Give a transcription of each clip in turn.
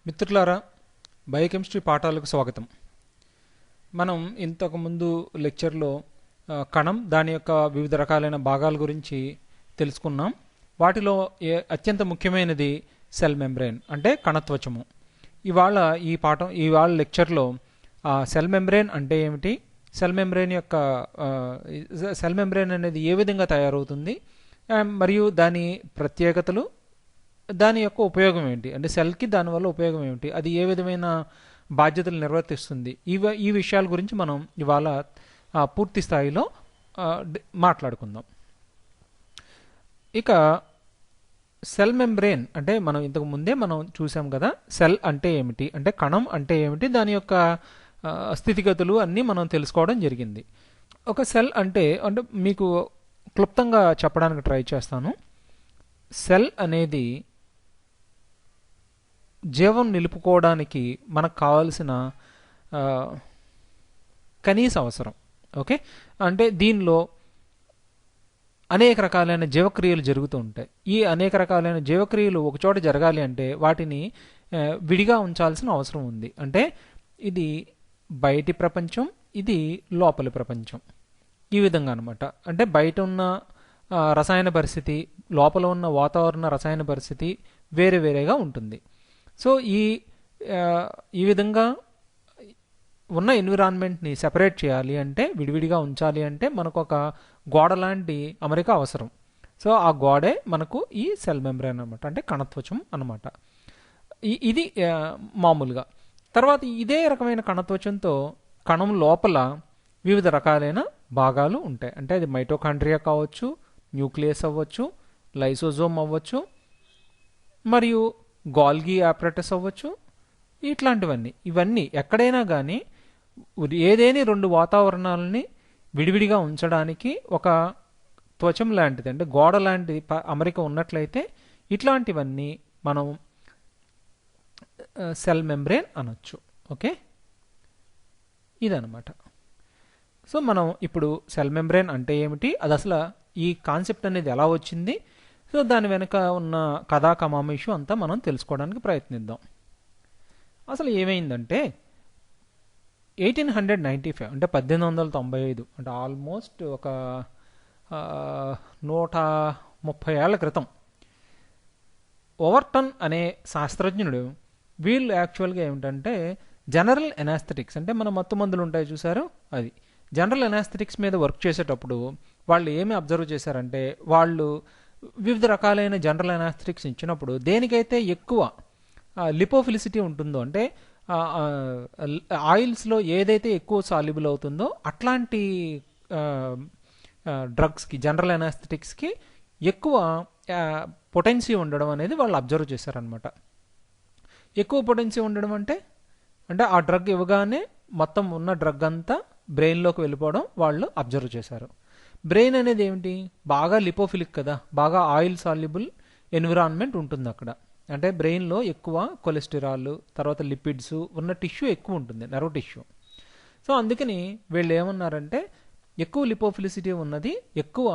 మిత్రులారా, బయోకెమిస్ట్రీ పాఠాలకు స్వాగతం. మనం ఇంతకుముందు లెక్చర్లో కణం దాని యొక్క వివిధ రకాలైన భాగాల గురించి తెలుసుకున్నాం. వాటిలో అత్యంత ముఖ్యమైనది సెల్ మెంబ్రేన్ అంటే కణత్వచము. ఇవాళ లెక్చర్లో సెల్ మెంబ్రేన్ అంటే ఏమిటి, సెల్ మెంబ్రేన్ అనేది ఏ విధంగా తయారవుతుంది, మరియు దాని ప్రత్యేకతలు, దాని యొక్క ఉపయోగం ఏంటి, అంటే సెల్కి దానివల్ల ఉపయోగం ఏమిటి, అది ఏ విధమైన బాధ్యతలు నిర్వర్తిస్తుంది, ఈ విషయాల గురించి మనం ఇవాళ పూర్తి స్థాయిలో మాట్లాడుకుందాం. ఇక సెల్ మెంబ్రేన్ అంటే మనం ఇంతకు ముందే మనం చూసాం కదా, సెల్ అంటే ఏమిటి, అంటే కణం అంటే ఏమిటి, దాని యొక్క స్థితిగతులు అన్నీ మనం తెలుసుకోవడం జరిగింది. ఒక సెల్ అంటే మీకు క్లుప్తంగా చెప్పడానికి ట్రై చేస్తాను. సెల్ అనేది జీవం నిలుపుకోవడానికి మనకు కావలసిన కనీస అవసరం. ఓకే, అంటే దీనిలో అనేక రకాలైన జీవక్రియలు జరుగుతూ ఉంటాయి. ఈ అనేక రకాలైన జీవక్రియలు ఒకచోట జరగాలి అంటే వాటిని విడిగా ఉంచాల్సిన అవసరం ఉంది. అంటే ఇది బయటి ప్రపంచం, ఇది లోపలి ప్రపంచం, ఈ విధంగా అనమాట. అంటే బయట ఉన్న రసాయన పరిస్థితి, లోపల ఉన్న వాతావరణ రసాయన పరిస్థితి వేరే వేరేగా ఉంటుంది. సో ఈ విధంగా ఉన్న ఎన్విరాన్మెంట్ని సెపరేట్ చేయాలి అంటే, విడివిడిగా ఉంచాలి అంటే మనకు ఒక గోడ లాంటి అమరిక అవసరం. సో ఆ గోడే మనకు ఈ సెల్ మెంబ్రేన్ అనమాట, అంటే కణత్వచం అనమాట. ఇది మామూలుగా. తర్వాత ఇదే రకమైన కణత్వచంతో కణం లోపల వివిధ రకాలైన భాగాలు ఉంటాయి. అంటే అది మైటోకాండ్రియా కావచ్చు, న్యూక్లియస్ అవ్వచ్చు, లైసోజోమ్ అవ్వచ్చు, మరియు గాల్గి ఆపరేటస్ అవ్వచ్చు, ఇవన్నీ ఎక్కడైనా కానీ ఏదేని రెండు వాతావరణాలని విడివిడిగా ఉంచడానికి ఒక త్వచం లాంటిది, అంటే గోడ లాంటి అమరిక ఉన్నట్లయితే ఇట్లాంటివన్నీ మనం సెల్ మెంబ్రేన్ అనొచ్చు. ఓకే, ఇదనమాట. సో మనం ఇప్పుడు సెల్ మెంబ్రేన్ అంటే ఏమిటి, అది అసలు ఈ కాన్సెప్ట్ అనేది ఎలా వచ్చింది, సో దాని వెనుక ఉన్న కథా కమామేషు అంతా మనం తెలుసుకోవడానికి ప్రయత్నిద్దాం. అసలు ఏమైందంటే 1895 అంటే 1895, అంటే ఆల్మోస్ట్ ఒక 130 ఏళ్ల క్రితం ఓవర్టన్ అనే శాస్త్రజ్ఞుడు, వీళ్ళు యాక్చువల్గా ఏమిటంటే జనరల్ ఎనాస్థెటిక్స్, అంటే మన మత్తు మందులు ఉంటాయి చూసారు, అది జనరల్ ఎనాస్థెటిక్స్ మీద వర్క్ చేసేటప్పుడు వాళ్ళు ఏమి అబ్జర్వ్ చేశారంటే, వాళ్ళు వివిధ రకాలైన జనరల్ ఎనాస్థెటిక్స్ ఇచ్చినప్పుడు దేనికైతే ఎక్కువ లిపోఫిలిసిటీ ఉంటుందో, అంటే ఆయిల్స్లో ఏదైతే ఎక్కువ సాల్యుబుల్ అవుతుందో అట్లాంటి డ్రగ్స్కి, జనరల్ ఎనాస్థెటిక్స్కి ఎక్కువ పొటెన్సీ ఉండడం అనేది వాళ్ళు అబ్జర్వ్ చేశారనమాట. ఎక్కువ పొటెన్సీ ఉండడం అంటే ఆ డ్రగ్ ఇవ్వగానే మొత్తం ఉన్న డ్రగ్ అంతా బ్రెయిన్లోకి వెళ్ళిపోవడం వాళ్ళు అబ్జర్వ్ చేశారు. బ్రెయిన్ అనేది ఏమిటి, బాగా లిపోఫిలిక్ కదా, బాగా ఆయిల్ సాల్యుబుల్ ఎన్విరాన్మెంట్ ఉంటుంది అక్కడ. అంటే బ్రెయిన్లో ఎక్కువ కొలెస్టరాల్, తర్వాత లిపిడ్స్ ఉన్న టిష్యూ ఎక్కువ ఉంటుంది, నర్వ్ టిష్యూ. సో అందుకని వీళ్ళు ఏమన్నారంటే, ఎక్కువ లిపోఫిలిసిటీ ఉన్నది ఎక్కువ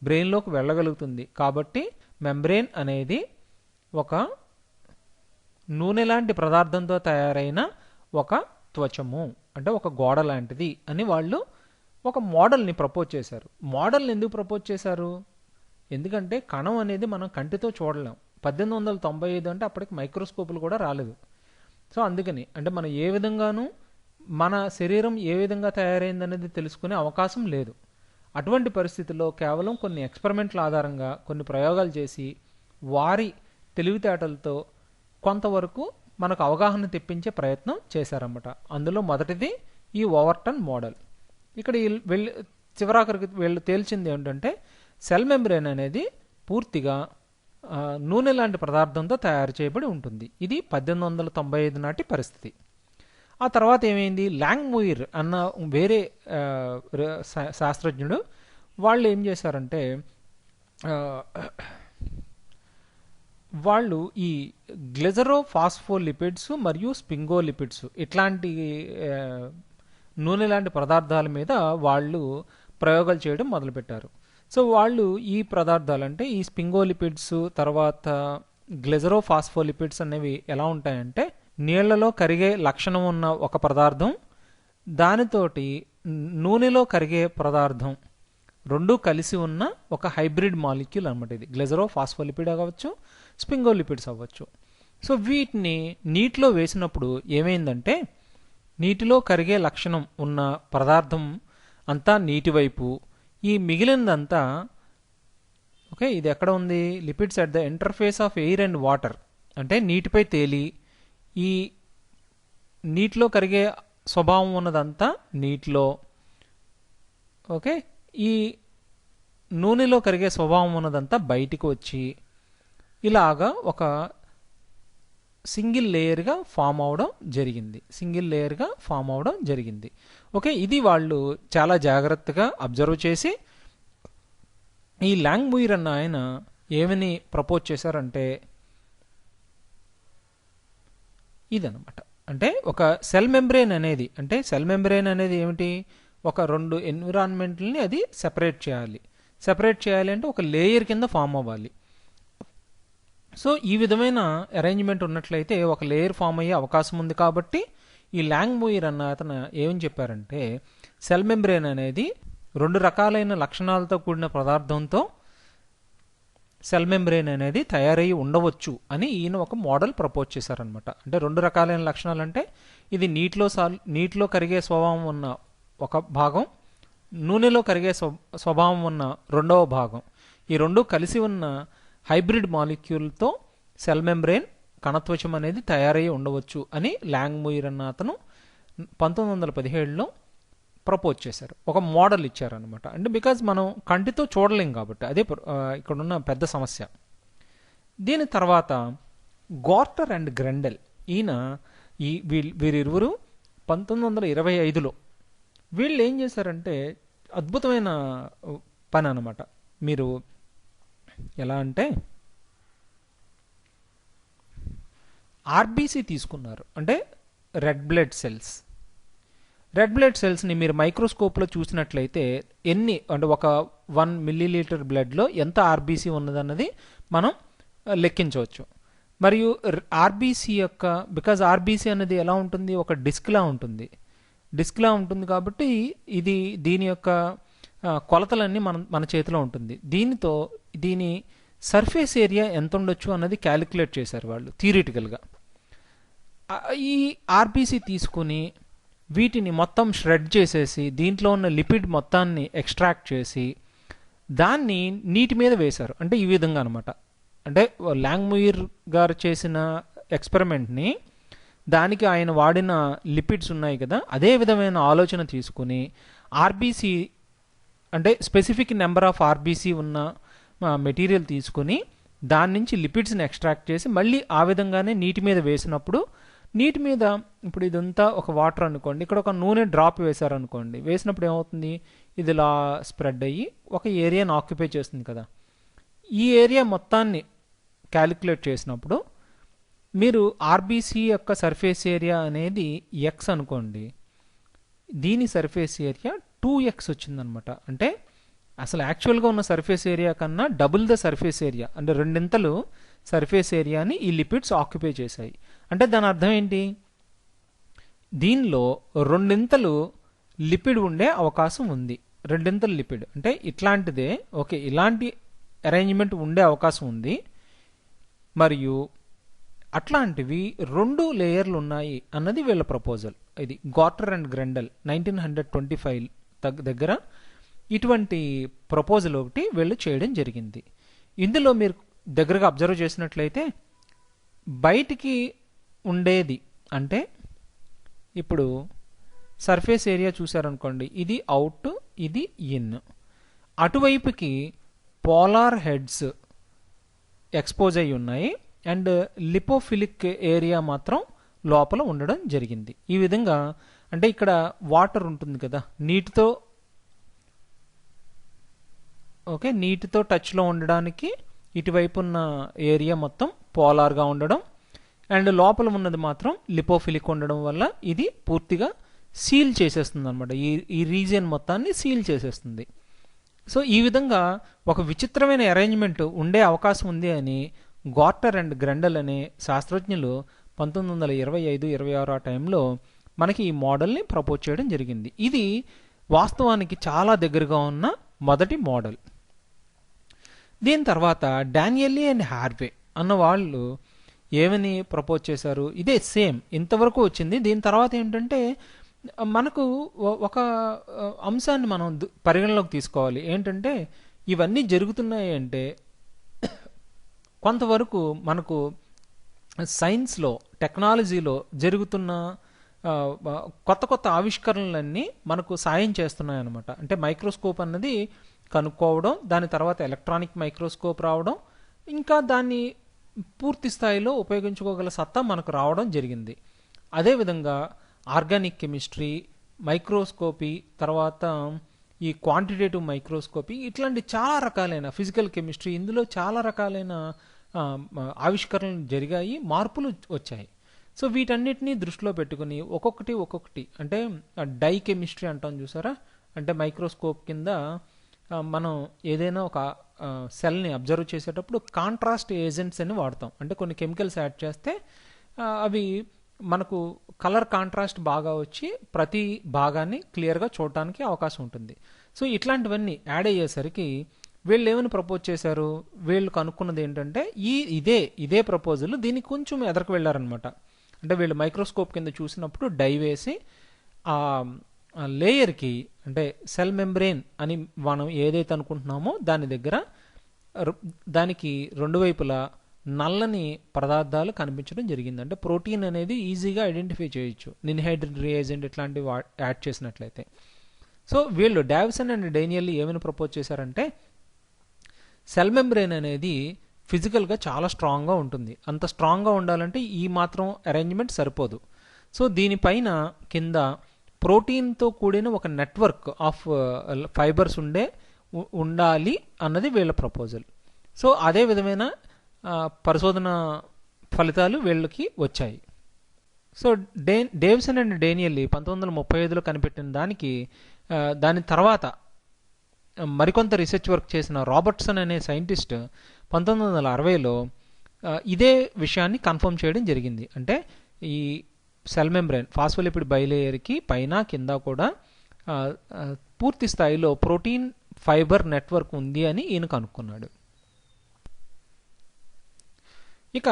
బ్రెయిన్లోకి వెళ్ళగలుగుతుంది, కాబట్టి మెంబ్రేన్ అనేది ఒక నూనె లాంటి పదార్థంతో తయారైన ఒక త్వచము, అంటే ఒక గోడ లాంటిది అని వాళ్ళు ఒక మోడల్ని ప్రపోజ్ చేశారు. మోడల్ని ఎందుకు ప్రపోజ్ చేశారు, ఎందుకంటే కణం అనేది మనం కంటితో చూడలేం. 1895 అంటే అప్పటికి మైక్రోస్కోపులు కూడా రాలేదు. సో అందుకని అంటే మనం ఏ విధంగానూ మన శరీరం ఏ విధంగా తయారైందనేది తెలుసుకునే అవకాశం లేదు. అటువంటి పరిస్థితుల్లో కేవలం కొన్ని ఎక్స్పెరిమెంట్ల ఆధారంగా కొన్ని ప్రయోగాలు చేసి వారి తెలివితేటలతో కొంతవరకు మనకు అవగాహన తెప్పించే ప్రయత్నం చేశారన్నమాట. అందులో మొదటిది ఈ ఓవర్టన్ మోడల్. ఇక్కడ చివరాఖరికి వీళ్ళు తేల్చింది ఏంటంటే, సెల్ మెంబ్రేన్ అనేది పూర్తిగా నూనె లాంటి పదార్థంతో తయారు చేయబడి ఉంటుంది. ఇది 1895 నాటి పరిస్థితి. ఆ తర్వాత ఏమైంది, లాంగ్ముయిర్ అన్న వేరే శాస్త్రజ్ఞుడు, వాళ్ళు ఏం చేశారంటే, వాళ్ళు ఈ గ్లిజరోఫాస్ఫోలిపిడ్స్ మరియు స్పింగోలిపిడ్స్ ఇట్లాంటి నూనె లాంటి పదార్థాల మీద వాళ్ళు ప్రయోగాలు చేయడం మొదలుపెట్టారు. సో వాళ్ళు ఈ పదార్థాలు, అంటే ఈ స్పింగోలిపిడ్స్ తర్వాత గ్లిజరోఫాస్ఫోలిపిడ్స్ అనేవి ఎలా ఉంటాయంటే, నీళ్లలో కరిగే లక్షణం ఉన్న ఒక పదార్థం దానితోటి నూనెలో కరిగే పదార్థం రెండూ కలిసి ఉన్న ఒక హైబ్రిడ్ మాలిక్యూల్ అనమాట. ఇది గ్లిజరో ఫాస్ఫోలిపిడ్ అవ్వచ్చు, స్పింగోలిపిడ్స్ అవ్వచ్చు. సో వీటిని నీటిలో వేసినప్పుడు ఏమైందంటే నీటిలో కరిగే లక్షణం ఉన్న పదార్థం అంతా నీటి వైపు, ఈ మిగిలినదంతా ఓకే ఇది ఎక్కడ ఉంది, lipids at the interface of air and water, అంటే నీటిపై తేలి ఈ నీటిలో కరిగే స్వభావం ఉన్నదంతా నీటిలో, ఓకే ఈ నూనెలో కరిగే స్వభావం ఉన్నదంతా బయటికి వచ్చి ఇలాగా ఒక సింగిల్ లేయర్గా ఫామ్ అవడం జరిగింది. ఓకే ఇది వాళ్ళు చాలా జాగ్రత్తగా అబ్జర్వ్ చేసి ఈ లాంగ్ముయిర్ అన్న ఆయన ఏమని ప్రపోజ్ చేశారంటే ఇదనమాట. అంటే ఒక సెల్ మెంబ్రేన్ అనేది, అంటే సెల్ మెంబ్రేన్ అనేది ఏమిటి, ఒక రెండు ఎన్విరాన్మెంట్ని అది సెపరేట్ చేయాలి అంటే ఒక లేయర్ కింద ఫామ్ అవ్వాలి. సో ఈ విధమైన అరేంజ్మెంట్ ఉన్నట్లయితే ఒక లేయర్ ఫామ్ అయ్యే అవకాశం ఉంది. కాబట్టి ఈ లాంగ్ముయిర్ అన్న అతను ఏమని చెప్పారంటే సెల్ మెంబ్రేన్ అనేది రెండు రకాలైన లక్షణాలతో కూడిన పదార్థంతో సెల్ మెంబ్రేన్ అనేది తయారయ్యి ఉండవచ్చు అని ఈయన ఒక మోడల్ ప్రపోజ్ చేశారనమాట. అంటే రెండు రకాలైన లక్షణాలు అంటే ఇది నీటిలో కరిగే స్వభావం ఉన్న ఒక భాగం, నూనెలో కరిగే స్వభావం ఉన్న రెండవ భాగం, ఈ రెండు కలిసి ఉన్న హైబ్రిడ్ మాలిక్యూల్తో సెల్ మెంబ్రేన్ కణత్వచం అనేది తయారయ్యి ఉండవచ్చు అని లాంగ్ముయిర్ అన్న అతను 1917లో ప్రపోజ్ చేశారు. ఒక మోడల్ ఇచ్చారనమాట. అంటే బికాజ్ మనం కంటితో చూడలేం కాబట్టి అదే ఇక్కడున్న పెద్ద సమస్య. దీని తర్వాత గార్టర్ అండ్ గ్రెండెల్ ఈయన వీరిరువురు 1925లో వీళ్ళు ఏం చేశారంటే అద్భుతమైన పని అనమాట. మీరు ఎలా అంటే ఆర్బీసీ తీసుకున్నారు, అంటే రెడ్ బ్లడ్ సెల్స్ని మీరు మైక్రోస్కోప్లో చూసినట్లయితే అంటే ఒక 1 మిల్లీలీటర్ బ్లడ్లో ఎంత ఆర్బీసీ ఉన్నదన్నది మనం లెక్కించవచ్చు. మరియు ఆర్బీసీ యొక్క బికాజ్ ఆర్బీసీ అనేది ఎలా ఉంటుంది, ఒక డిస్క్లా ఉంటుంది కాబట్టి దీని యొక్క కొలతలన్నీ మన చేతిలో ఉంటుంది. దీని సర్ఫేస్ ఏరియా ఎంత ఉండొచ్చు అన్నది క్యాలిక్యులేట్ చేశారు వాళ్ళు థియరిటికల్గా. ఈ ఆర్బీసీ తీసుకుని వీటిని మొత్తం ష్రెడ్ చేసేసి దీంట్లో ఉన్న లిపిడ్ మొత్తాన్ని ఎక్స్ట్రాక్ట్ చేసి దాన్ని నీటి మీద వేశారు. అంటే ఈ విధంగా అనమాట. అంటే లాంగ్ముయిర్ గారు చేసిన ఎక్స్పెరిమెంట్ని దానికి ఆయన వాడిన లిపిడ్స్ ఉన్నాయి కదా, అదే విధమైన ఆలోచన తీసుకుని ఆర్బీసీ అంటే స్పెసిఫిక్ నెంబర్ ఆఫ్ ఆర్బీసీ ఉన్న మెటీరియల్ తీసుకుని దాని నుంచి లిపిడ్స్ని ఎక్స్ట్రాక్ట్ చేసి మళ్ళీ ఆ విధంగానే నీటి మీద వేసినప్పుడు నీటి మీద ఇప్పుడు ఇదంతా ఒక వాటర్ అనుకోండి, ఇక్కడ ఒక నూనె డ్రాప్ వేశారనుకోండి, వేసినప్పుడు ఏమవుతుంది, ఇది ఇలా స్ప్రెడ్ అయ్యి ఒక ఏరియాని ఆక్యుపై చేస్తుంది కదా. ఈ ఏరియా మొత్తాన్ని క్యాలిక్యులేట్ చేసినప్పుడు మీరు ఆర్బీసీ యొక్క సర్ఫేస్ ఏరియా అనేది ఎక్స్ అనుకోండి, దీని సర్ఫేస్ ఏరియా 2x వచ్చిందనమాట. అంటే అసలు యాక్చువల్గా ఉన్న సర్ఫేస్ ఏరియా కన్నా డబుల్ ద సర్ఫేస్ ఏరియా, అంటే రెండింతలు సర్ఫేస్ ఏరియాని ఈ లిపిడ్స్ ఆక్యుపై చేశాయి. అంటే దాని అర్థం ఏంటి, దీనిలో రెండింతలు లిపిడ్ ఉండే అవకాశం ఉంది. రెండింతలు లిపిడ్ అంటే ఇట్లాంటిదే, ఓకే ఇలాంటి అరేంజ్మెంట్ ఉండే అవకాశం ఉంది. మరియు అట్లాంటివి 2 లేయర్లు ఉన్నాయి అన్నది వీళ్ళ ప్రపోజల్. ఇది గార్టర్ అండ్ గ్రెండెల్ 1925 దగ్గర ఇటువంటి ప్రపోజల్ ఒకటి వీళ్ళు చేయడం జరిగింది. ఇందులో మీరు దగ్గరగా అబ్జర్వ్ చేసినట్లయితే బయటికి ఉండేది అంటే ఇప్పుడు సర్ఫేస్ ఏరియా చూసారనుకోండి, ఇది అవుట్, ఇది ఇన్. అటువైపుకి పోలార్ హెడ్స్ ఎక్స్పోజ్ అయి ఉన్నాయి అండ్ లిపోఫిలిక్ ఏరియా మాత్రం లోపల ఉండడం జరిగింది. ఈ విధంగా అంటే ఇక్కడ వాటర్ ఉంటుంది కదా, నీటితో టచ్లో ఉండడానికి ఇటువైపు ఉన్న ఏరియా మొత్తం పోలార్గా ఉండడం అండ్ లోపల ఉన్నది మాత్రం లిపోఫిలిక్ ఉండడం వల్ల ఇది పూర్తిగా సీల్ చేసేస్తుంది అనమాట. ఈ రీజియన్ మొత్తాన్ని సీల్ చేసేస్తుంది. సో ఈ విధంగా ఒక విచిత్రమైన అరేంజ్మెంట్ ఉండే అవకాశం ఉంది అని గార్టర్ అండ్ గ్రెండెల్ అనే శాస్త్రజ్ఞులు 1925-26 ఆ టైంలో మనకి ఈ మోడల్ని ప్రపోజ్ చేయడం జరిగింది. ఇది వాస్తవానికి చాలా దగ్గరగా ఉన్న మొదటి మోడల్. దీని తర్వాత డానియల్లీ అండ్ హార్వే అన్న వాళ్ళు ఏమని ప్రపోజ్ చేశారు, ఇదే సేమ్ ఇంతవరకు వచ్చింది. దీని తర్వాత ఏంటంటే మనకు ఒక అంశాన్ని మనం పరిగణలోకి తీసుకోవాలి. ఏంటంటే ఇవన్నీ జరుగుతున్నాయి అంటే కొంతవరకు మనకు సైన్స్లో టెక్నాలజీలో జరుగుతున్న కొత్త కొత్త ఆవిష్కరణలన్నీ మనకు సాయం చేస్తున్నాయి అన్నమాట. అంటే మైక్రోస్కోప్ అన్నది కనుక్కోవడం, దాని తర్వాత ఎలక్ట్రానిక్ మైక్రోస్కోప్ రావడం, ఇంకా దాన్ని పూర్తి స్థాయిలో ఉపయోగించుకోగల సత్తా మనకు రావడం జరిగింది. అదేవిధంగా ఆర్గానిక్ కెమిస్ట్రీ, మైక్రోస్కోపీ, తర్వాత ఈ క్వాంటిటేటివ్ మైక్రోస్కోపీ, ఇట్లాంటి చాలా రకాలైన ఫిజికల్ కెమిస్ట్రీ, ఇందులో చాలా రకాలైన ఆవిష్కరణలు జరిగాయి, మార్పులు వచ్చాయి. సో వీటన్నిటినీ దృష్టిలో పెట్టుకుని ఒక్కొక్కటి అంటే డై కెమిస్ట్రీ అంటాం చూసారా, అంటే మైక్రోస్కోప్ కింద మనం ఏదైనా ఒక సెల్ని అబ్జర్వ్ చేసేటప్పుడు కాంట్రాస్ట్ ఏజెంట్స్ అని వాడతాం. అంటే కొన్ని కెమికల్స్ యాడ్ చేస్తే అవి మనకు కలర్ కాంట్రాస్ట్ బాగా వచ్చి ప్రతి భాగాన్ని క్లియర్గా చూడటానికి అవకాశం ఉంటుంది. సో ఇట్లాంటివన్నీ యాడ్ అయ్యేసరికి వీళ్ళు ఏమని ప్రపోజ్ చేశారు, వీళ్ళు కనుక్కున్నది ఏంటంటే ఇదే ప్రపోజల్, దీనికి కొంచెం ఎదరికి వెళ్ళారనమాట. అంటే వీళ్ళు మైక్రోస్కోప్ కింద చూసినప్పుడు డై వేసి ఆ లేయర్కి, అంటే సెల్ మెంబ్రెయిన్ అని మనం ఏదైతే అనుకుంటున్నామో దాని దగ్గర దానికి రెండు వైపులా నల్లని పదార్థాలు కనిపించడం జరిగింది. అంటే ప్రోటీన్ అనేది ఈజీగా ఐడెంటిఫై చేయొచ్చు నిన్హైడ్రిన్ రియేజెంట్ ఇట్లాంటివి యాడ్ చేసినట్లయితే. సో వీళ్ళు డావిసన్ అండ్ డేనియల్లీ ఏమైనా ప్రపోజ్ చేశారంటే సెల్ మెంబ్రెయిన్ అనేది ఫిజికల్గా చాలా స్ట్రాంగ్గా ఉంటుంది. అంత స్ట్రాంగ్గా ఉండాలంటే ఈ మాత్రం అరేంజ్మెంట్ సరిపోదు. సో దీనిపైన కింద ప్రోటీన్తో కూడిన ఒక నెట్వర్క్ ఆఫ్ ఫైబర్స్ ఉండాలి అన్నది వీళ్ళ ప్రపోజల్. సో అదే విధమైన పరిశోధన ఫలితాలు వీళ్ళకి వచ్చాయి. సో డేవిసన్ అండ్ డేనియల్లీ 1935లో కనిపెట్టిన దాని తర్వాత మరికొంత రీసెర్చ్ వర్క్ చేసిన రాబర్ట్సన్ అనే సైంటిస్ట్ 1960లో ఇదే విషయాన్ని కన్ఫర్మ్ చేయడం జరిగింది. అంటే ఈ సెల్ మెంబ్రెయిన్ ఫాస్ఫోలిపిడ్ బైలేయర్కి పైన కింద కూడా పూర్తి స్థాయిలో ప్రోటీన్ ఫైబర్ నెట్వర్క్ ఉంది అని ఈయన కనుక్కున్నాడు. ఇక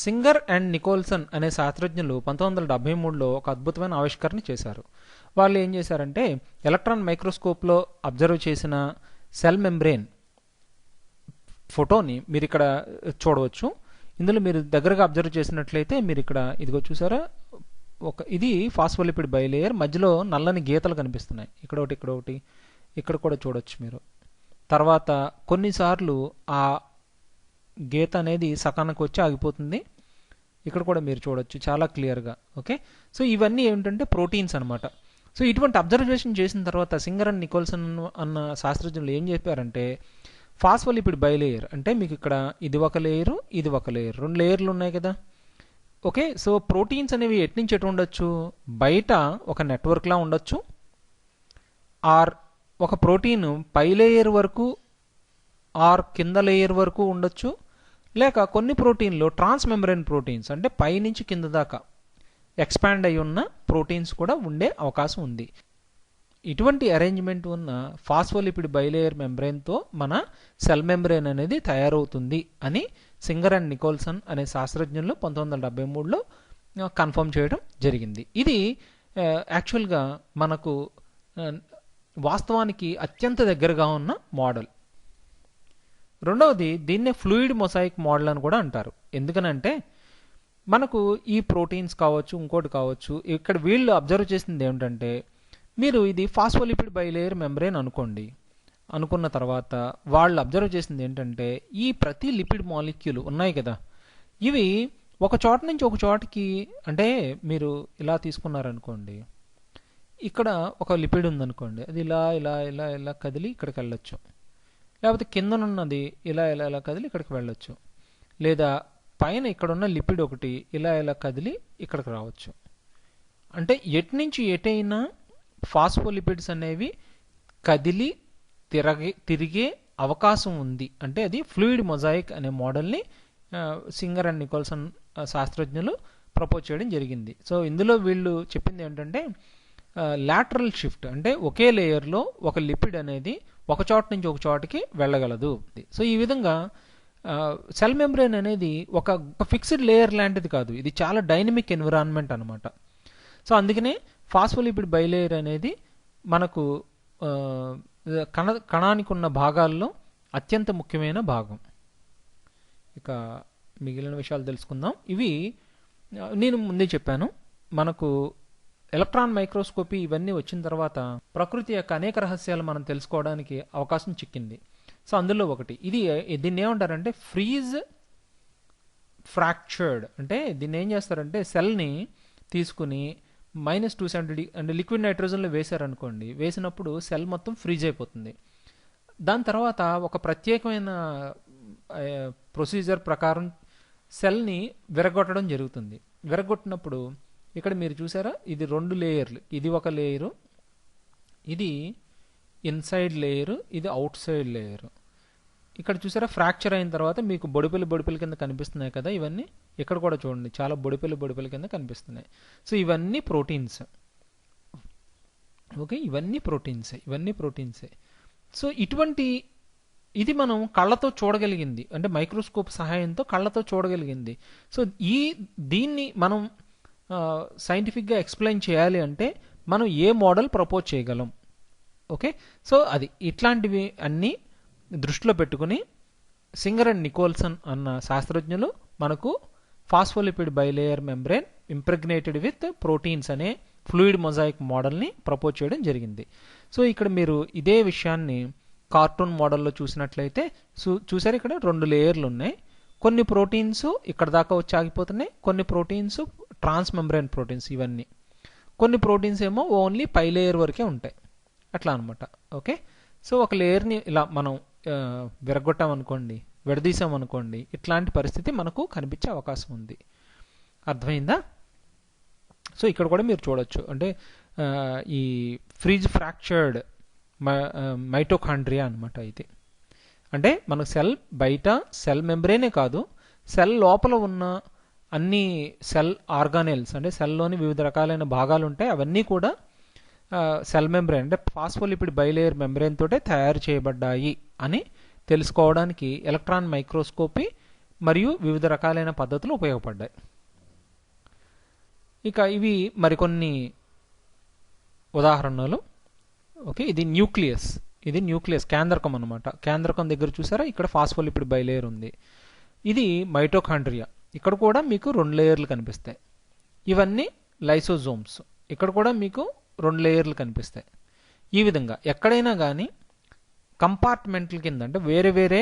సింగర్ అండ్ నికోల్సన్ అనే శాస్త్రజ్ఞులు 1973లో ఒక అద్భుతమైన ఆవిష్కరణ చేశారు. వాళ్ళు ఏం చేశారంటే ఎలక్ట్రాన్ మైక్రోస్కోప్లో అబ్జర్వ్ చేసిన సెల్ మెంబ్రెయిన్ ఫోటోని మీరు ఇక్కడ చూడవచ్చు. ఇందులో మీరు దగ్గరగా అబ్జర్వ్ చేసినట్లయితే మీరు ఇక్కడ ఇదిగో చూసారా, ఇది ఫాస్ఫోలిపిడ్ బైలేయర్, మధ్యలో నల్లని గీతలు కనిపిస్తున్నాయి. ఇక్కడ ఒకటి ఇక్కడ కూడా చూడొచ్చు మీరు. తర్వాత కొన్నిసార్లు ఆ గీత అనేది సకానికి వచ్చి ఆగిపోతుంది. ఇక్కడ కూడా మీరు చూడొచ్చు చాలా క్లియర్గా. ఓకే, సో ఇవన్నీ ఏమిటంటే ప్రోటీన్స్ అనమాట. సో ఇటువంటి అబ్జర్వేషన్ చేసిన తర్వాత సింగర్ అండ్ నికోల్సన్ అన్న శాస్త్రజ్ఞులు ఏం చెప్పారంటే ఫాస్ఫోలిపిడ్ బైలేయర్ అంటే మీకు ఇక్కడ ఇది ఒక లేయరు, ఇది ఒక లేయర్, 2 లేయర్లు ఉన్నాయి కదా. ఓకే, సో ప్రోటీన్స్ అనేవి ఎటు నుంచి ఎటు ఉండొచ్చు, బయట ఒక నెట్వర్క్లా ఉండొచ్చు, ఆర్ ఒక ప్రోటీన్ పై లేయర్ వరకు ఆర్ కింద లేయర్ వరకు ఉండొచ్చు, లేక కొన్ని ప్రోటీన్లు ట్రాన్స్ మెంబ్రెయిన్ ప్రోటీన్స్ అంటే పై నుంచి కింద దాకా ఎక్స్పాండ్ అయి ఉన్న ప్రోటీన్స్ కూడా ఉండే అవకాశం ఉంది. ఇటువంటి అరేంజ్మెంట్ ఉన్న ఫాస్ఫోలిపిడ్ బైలేయర్ మెంబ్రెయిన్తో మన సెల్ మెంబ్రెయిన్ అనేది తయారవుతుంది అని సింగర్ అండ్ నికోల్సన్ అనే శాస్త్రజ్ఞులు 1973లో కన్ఫర్మ్ చేయడం జరిగింది. ఇది యాక్చువల్గా మనకు వాస్తవానికి అత్యంత దగ్గరగా ఉన్న మోడల్. రెండవది దీన్నే ఫ్లూయిడ్ మొసాయిక్ మోడల్ అని కూడా అంటారు. ఎందుకనంటే మనకు ఈ ప్రోటీన్స్ కావచ్చు, ఇంకోటి కావచ్చు, ఇక్కడ వీళ్ళు అబ్జర్వ్ చేసింది ఏమిటంటే మీరు ఇది ఫాస్ఫోలిపిడ్ బైలేయర్ మెంబ్రెయిన్ అనుకున్న తర్వాత వాళ్ళు అబ్జర్వ్ చేసింది ఏంటంటే ఈ ప్రతి లిపిడ్ మాలిక్యూల్ ఉన్నాయి కదా, ఇవి ఒక చోట నుంచి ఒక చోటకి, అంటే మీరు ఇలా తీసుకున్నారనుకోండి, ఇక్కడ ఒక లిపిడ్ ఉందనుకోండి, అది ఇలా ఇలా ఇలా ఇలా కదిలి ఇక్కడికి వెళ్ళొచ్చు, లేకపోతే కిందనున్నది ఇలా ఇలా ఇలా కదిలి ఇక్కడికి వెళ్ళొచ్చు, లేదా పైన ఇక్కడున్న లిపిడ్ ఒకటి ఇలా ఇలా కదిలి ఇక్కడికి రావచ్చు. అంటే ఎటు నుంచి ఎటైనా ఫాస్ఫోలిపిడ్స్ అనేవి కదిలి తిరిగే అవకాశం ఉంది. అంటే అది ఫ్లూయిడ్ మొజాయిక్ అనే మోడల్ని సింగర్ అండ్ నికోల్సన్ శాస్త్రజ్ఞులు ప్రపోజ్ చేయడం జరిగింది. సో ఇందులో వీళ్ళు చెప్పింది ఏంటంటే లాటరల్ షిఫ్ట్, అంటే ఒకే లేయర్లో ఒక లిపిడ్ అనేది ఒక చోట నుంచి ఒక చోటకి వెళ్ళగలదు. సో ఈ విధంగా సెల్ మెంబ్రేన్ అనేది ఒక ఫిక్స్డ్ లేయర్ లాంటిది కాదు, ఇది చాలా డైనమిక్ ఎన్విరాన్మెంట్ అనమాట. సో అందుకనే ఫాస్ఫోలిపిడ్ బైలేయర్ అనేది మనకు కణానికి ఉన్న భాగాల్లో అత్యంత ముఖ్యమైన భాగం. ఇక మిగిలిన విషయాలు తెలుసుకుందాం. ఇవి నేను ముందే చెప్పాను, మనకు ఎలక్ట్రాన్ మైక్రోస్కోపీ ఇవన్నీ వచ్చిన తర్వాత ప్రకృతి యొక్క అనేక రహస్యాలు మనం తెలుసుకోవడానికి అవకాశం చిక్కింది. సో అందులో ఒకటి దీన్ని ఏమంటారంటే ఫ్రీజ్ ఫ్రాక్చర్డ్, అంటే దీన్ని ఏం చేస్తారంటే సెల్ని తీసుకుని -270 అంటే లిక్విడ్ నైట్రోజన్లో వేశారనుకోండి, వేసినప్పుడు సెల్ మొత్తం ఫ్రీజ్ అయిపోతుంది. దాని తర్వాత ఒక ప్రత్యేకమైన ప్రొసీజర్ ప్రకారం సెల్ని విరగొట్టడం జరుగుతుంది. విరగొట్టినప్పుడు ఇక్కడ మీరు చూసారా, ఇది 2 లేయర్లు, ఇది ఒక లేయరు, ఇది ఇన్సైడ్ లేయరు, ఇది అవుట్ సైడ్ లేయరు. ఇక్కడ చూసారా ఫ్రాక్చర్ అయిన తర్వాత మీకు బొడిపెలు కింద కనిపిస్తున్నాయి కదా, ఇవన్నీ ఇక్కడ కూడా చూడండి చాలా బొడిపెలు కింద కనిపిస్తున్నాయి. సో ఇవన్నీ ప్రోటీన్స్. ఓకే, ఇవన్నీ ప్రోటీన్సే. సో ఇది మనం కళ్ళతో చూడగలిగింది, అంటే మైక్రోస్కోప్ సహాయంతో కళ్ళతో చూడగలిగింది. సో దీన్ని మనం సైంటిఫిక్గా ఎక్స్ప్లెయిన్ చేయాలి అంటే మనం ఏ మోడల్ ప్రపోజ్ చేయగలం. ఓకే, సో ఇట్లాంటివి అన్నీ దృష్టిలో పెట్టుకుని సింగర్ అండ్ నికోల్సన్ అన్న శాస్త్రజ్ఞులు మనకు phospholipid bilayer membrane impregnated with proteins అనే ఫ్లూయిడ్ మొజాయిక్ మోడల్ని ప్రపోజ్ చేయడం జరిగింది. సో ఇక్కడ మీరు ఇదే విషయాన్ని కార్టూన్ మోడల్లో చూసినట్లయితే చూసారు, ఇక్కడ 2 లేయర్లు ఉన్నాయి. కొన్ని ప్రోటీన్స్ ఇక్కడ దాకా వచ్చి ఆగిపోతున్నాయి, కొన్ని ప్రోటీన్స్ ట్రాన్స్ మెంబ్రేన్ ప్రోటీన్స్ ఇవన్నీ, కొన్ని ప్రోటీన్స్ ఏమో ఓన్లీ పై లేయర్ వరకే ఉంటాయి, అట్లా అనమాట. ఓకే, సో ఒక లేయర్ని ఇలా మనం విరగొట్టామనుకోండి, విడదీసామనుకోండి, ఇట్లాంటి పరిస్థితి మనకు కనిపించే అవకాశం ఉంది. అర్థమైందా? సో ఇక్కడ కూడా మీరు చూడొచ్చు, అంటే ఈ ఫ్రీజ్ ఫ్రాక్చర్డ్ మైటోకాండ్రియా అనమాట ఇది. అంటే మనకు సెల్ బయట సెల్ మెంబ్రేనే కాదు, సెల్ లోపల ఉన్న అన్ని సెల్ ఆర్గానెల్స్, అంటే సెల్లోని వివిధ రకాలైన భాగాలు ఉంటాయి, అవన్నీ కూడా సెల్ మెంబ్రేన్ అంటే ఫాస్ఫోలిపిడ్ బైలేయర్ మెంబ్రేన్ తోటే తయారు చేయబడ్డాయి అని తెలుసుకోవడానికి ఎలక్ట్రాన్ మైక్రోస్కోపీ మరియు వివిధ రకాలైన పద్ధతులు ఉపయోగపడ్డాయి. ఇక ఇవి మరికొన్ని ఉదాహరణలు. ఓకే, ఇది న్యూక్లియస్ కేంద్రకం అనమాట. కేంద్రకం దగ్గర చూసారా, ఇక్కడ ఫాస్ఫోలిపిడ్ బైలేయర్ ఉంది. ఇది మైటోకాండ్రియా, ఇక్కడ కూడా మీకు 2 లేయర్లు కనిపిస్తాయి. ఇవన్నీ లైసోజోమ్స్, ఇక్కడ కూడా మీకు 2 లేయర్లు కనిపిస్తాయి. ఈ విధంగా ఎక్కడైనా కానీ కంపార్ట్మెంట్ల కింద, అంటే వేరే వేరే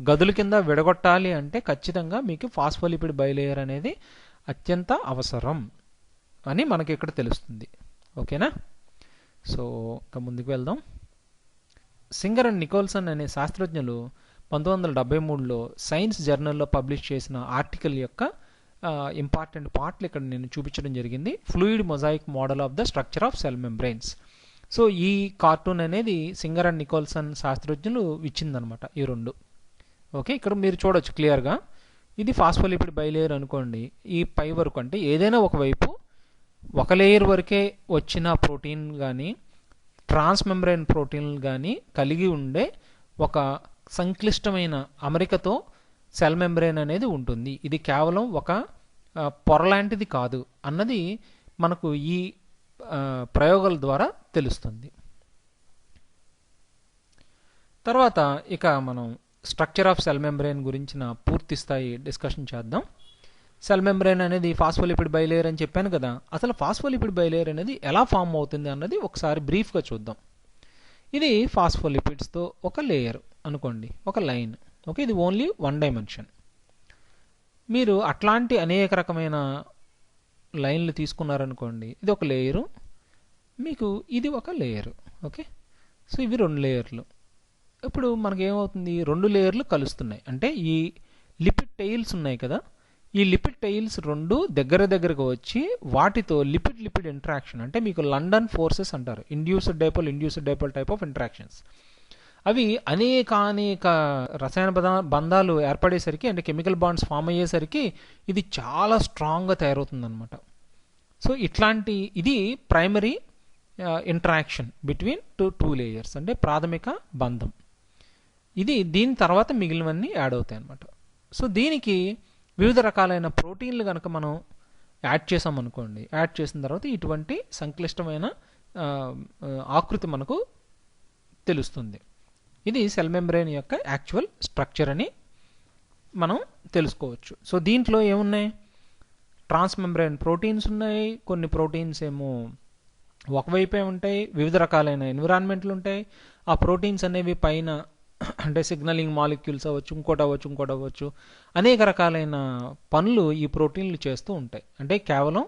గదుల కింద విడగొట్టాలి అంటే ఖచ్చితంగా మీకు ఫాస్ఫోలిపిడ్ బైలేయర్ అనేది అత్యంత అవసరం అని మనకి ఇక్కడ తెలుస్తుంది. ఓకేనా? సో ఇంకా ముందుకు వెళ్దాం. సింగర్ అండ్ నికోల్సన్ అనే శాస్త్రజ్ఞులు 1973లో సైన్స్ జర్నల్లో పబ్లిష్ చేసిన ఆర్టికల్ యొక్క ఇంపార్టెంట్ పార్ట్లు ఇక్కడ నేను చూపించడం జరిగింది. Fluid mosaic model of the structure of cell membranes. So ఈ కార్టూన్ అనేది సింగర్ అండ్ నికోల్సన్ శాస్త్రజ్ఞులు ఇచ్చిందనమాట, ఈ 2. ఓకే, ఇక్కడ మీరు చూడొచ్చు క్లియర్గా, ఇది ఫాస్ఫోలిపిడ్ బైలేయర్ అనుకోండి, ఈ పై వరకు అంటే ఏదైనా ఒకవైపు ఒక లేయర్ వరకే వచ్చిన ప్రోటీన్ కానీ ట్రాన్స్ మెంబ్రేన్ ప్రోటీన్లు కానీ కలిగి ఉండే ఒక సంక్లిష్టమైన అమరికతో సెల్ మెంబ్రేన్ అనేది ఉంటుంది. ఇది కేవలం ఒక పొరలాంటిది కాదు అన్నది మనకు ఈ ప్రయోగాల ద్వారా తెలుస్తుంది. తర్వాత ఇక మనం స్ట్రక్చర్ ఆఫ్ సెల్ మెంబ్రేన్ గురించిన పూర్తి స్థాయి డిస్కషన్ చేద్దాం. సెల్ మెంబ్రేన్ అనేది ఫాస్ఫోలిపిడ్ బైలేయర్ అని చెప్పాను కదా, అసలు ఫాస్ఫోలిపిడ్ బైలేయర్ అనేది ఎలా ఫామ్ అవుతుంది అన్నది ఒకసారి బ్రీఫ్గా చూద్దాం. ఇది ఫాస్ఫోలిపిడ్స్తో ఒక లేయర్ అనుకోండి, ఒక లైన్. ఓకే, ఇది ఓన్లీ 1 డైమెన్షన్. మీరు అట్లాంటి అనేక రకమైన లైన్లు తీసుకున్నారనుకోండి, ఇది ఒక లేయరు, మీకు ఇది ఒక లేయరు. ఓకే, సో ఇవి 2 లేయర్లు. ఇప్పుడు మనకేమవుతుంది, 2 లేయర్లు కలుస్తున్నాయి. అంటే ఈ లిపిడ్ టైల్స్ ఉన్నాయి కదా, ఈ లిపిడ్ టైల్స్ 2 దగ్గరకు వచ్చి వాటితో లిపిడ్ ఇంటరాక్షన్, అంటే మీకు లండన్ ఫోర్సెస్ అంటారు, induced dipole type of interactions. అవి అనేక రసాయన బంధాలు ఏర్పడేసరికి, అంటే కెమికల్ బాండ్స్ ఫామ్ అయ్యేసరికి ఇది చాలా స్ట్రాంగ్గా తయారవుతుంది అనమాట. సో ఇది primary interaction between two layers, అంటే ప్రాథమిక బంధం. దీని తర్వాత మిగిలినవన్నీ యాడ్ అవుతాయి అన్నమాట. సో దీనికి వివిధ రకాలైన ప్రోటీన్లు కనుక మనం యాడ్ చేసామనుకోండి, యాడ్ చేసిన తర్వాత ఇటువంటి సంక్లిష్టమైన ఆకృతి మనకు తెలుస్తుంది. ఇది సెల్ మెంబ్రేన్ యొక్క యాక్చువల్ స్ట్రక్చర్ అని మనం తెలుసుకోవచ్చు. సో దీంట్లో ఏమున్నాయి? ట్రాన్స్ మెంబ్రేన్ ప్రోటీన్స్ ఉన్నాయి, కొన్ని ప్రోటీన్స్ ఏమో ఒకవైపే ఉంటాయి, వివిధ రకాలైన ఎన్విరాన్మెంట్లు ఉంటాయి. ఆ ప్రోటీన్స్ అనేవి పైన అంటే సిగ్నలింగ్ మాలిక్యూల్స్ అవ్వచ్చు, ఇంకోటి అవ్వచ్చు, అనేక రకాలైన పనులు ఈ ప్రోటీన్లు చేస్తూ ఉంటాయి. అంటే కేవలం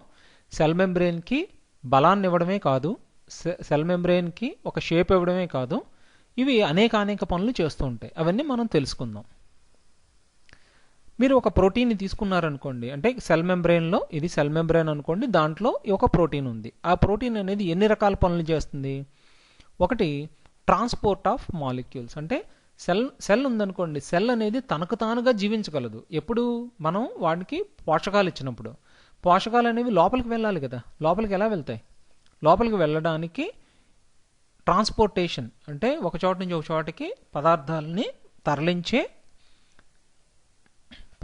సెల్ మెంబ్రేన్కి బలాన్ని ఇవ్వడమే కాదు, సెల్ మెంబ్రేన్కి ఒక షేప్ ఇవ్వడమే కాదు, ఇవి అనేక పనులు చేస్తూ ఉంటాయి. అవన్నీ మనం తెలుసుకుందాం. మీరు ఒక ప్రోటీన్ని తీసుకున్నారనుకోండి, అంటే సెల్ మెంబ్రెయిన్లో, ఇది సెల్ మెంబ్రెయిన్ అనుకోండి, దాంట్లో ఒక ప్రోటీన్ ఉంది. ఆ ప్రోటీన్ అనేది ఎన్ని రకాల పనులు చేస్తుంది? ఒకటి ట్రాన్స్పోర్ట్ ఆఫ్ మాలిక్యూల్స్, అంటే సెల్ ఉందనుకోండి, సెల్ అనేది తనకు తానుగా జీవించగలదు. ఎప్పుడు? మనం వాడికి పోషకాలు ఇచ్చినప్పుడు. పోషకాలు అనేవి లోపలికి వెళ్ళాలి కదా, లోపలికి ఎలా వెళ్తాయి? లోపలికి వెళ్ళడానికి ట్రాన్స్పోర్టేషన్, అంటే ఒక చోట నుంచి ఒక చోటకి పదార్థాలని తరలించే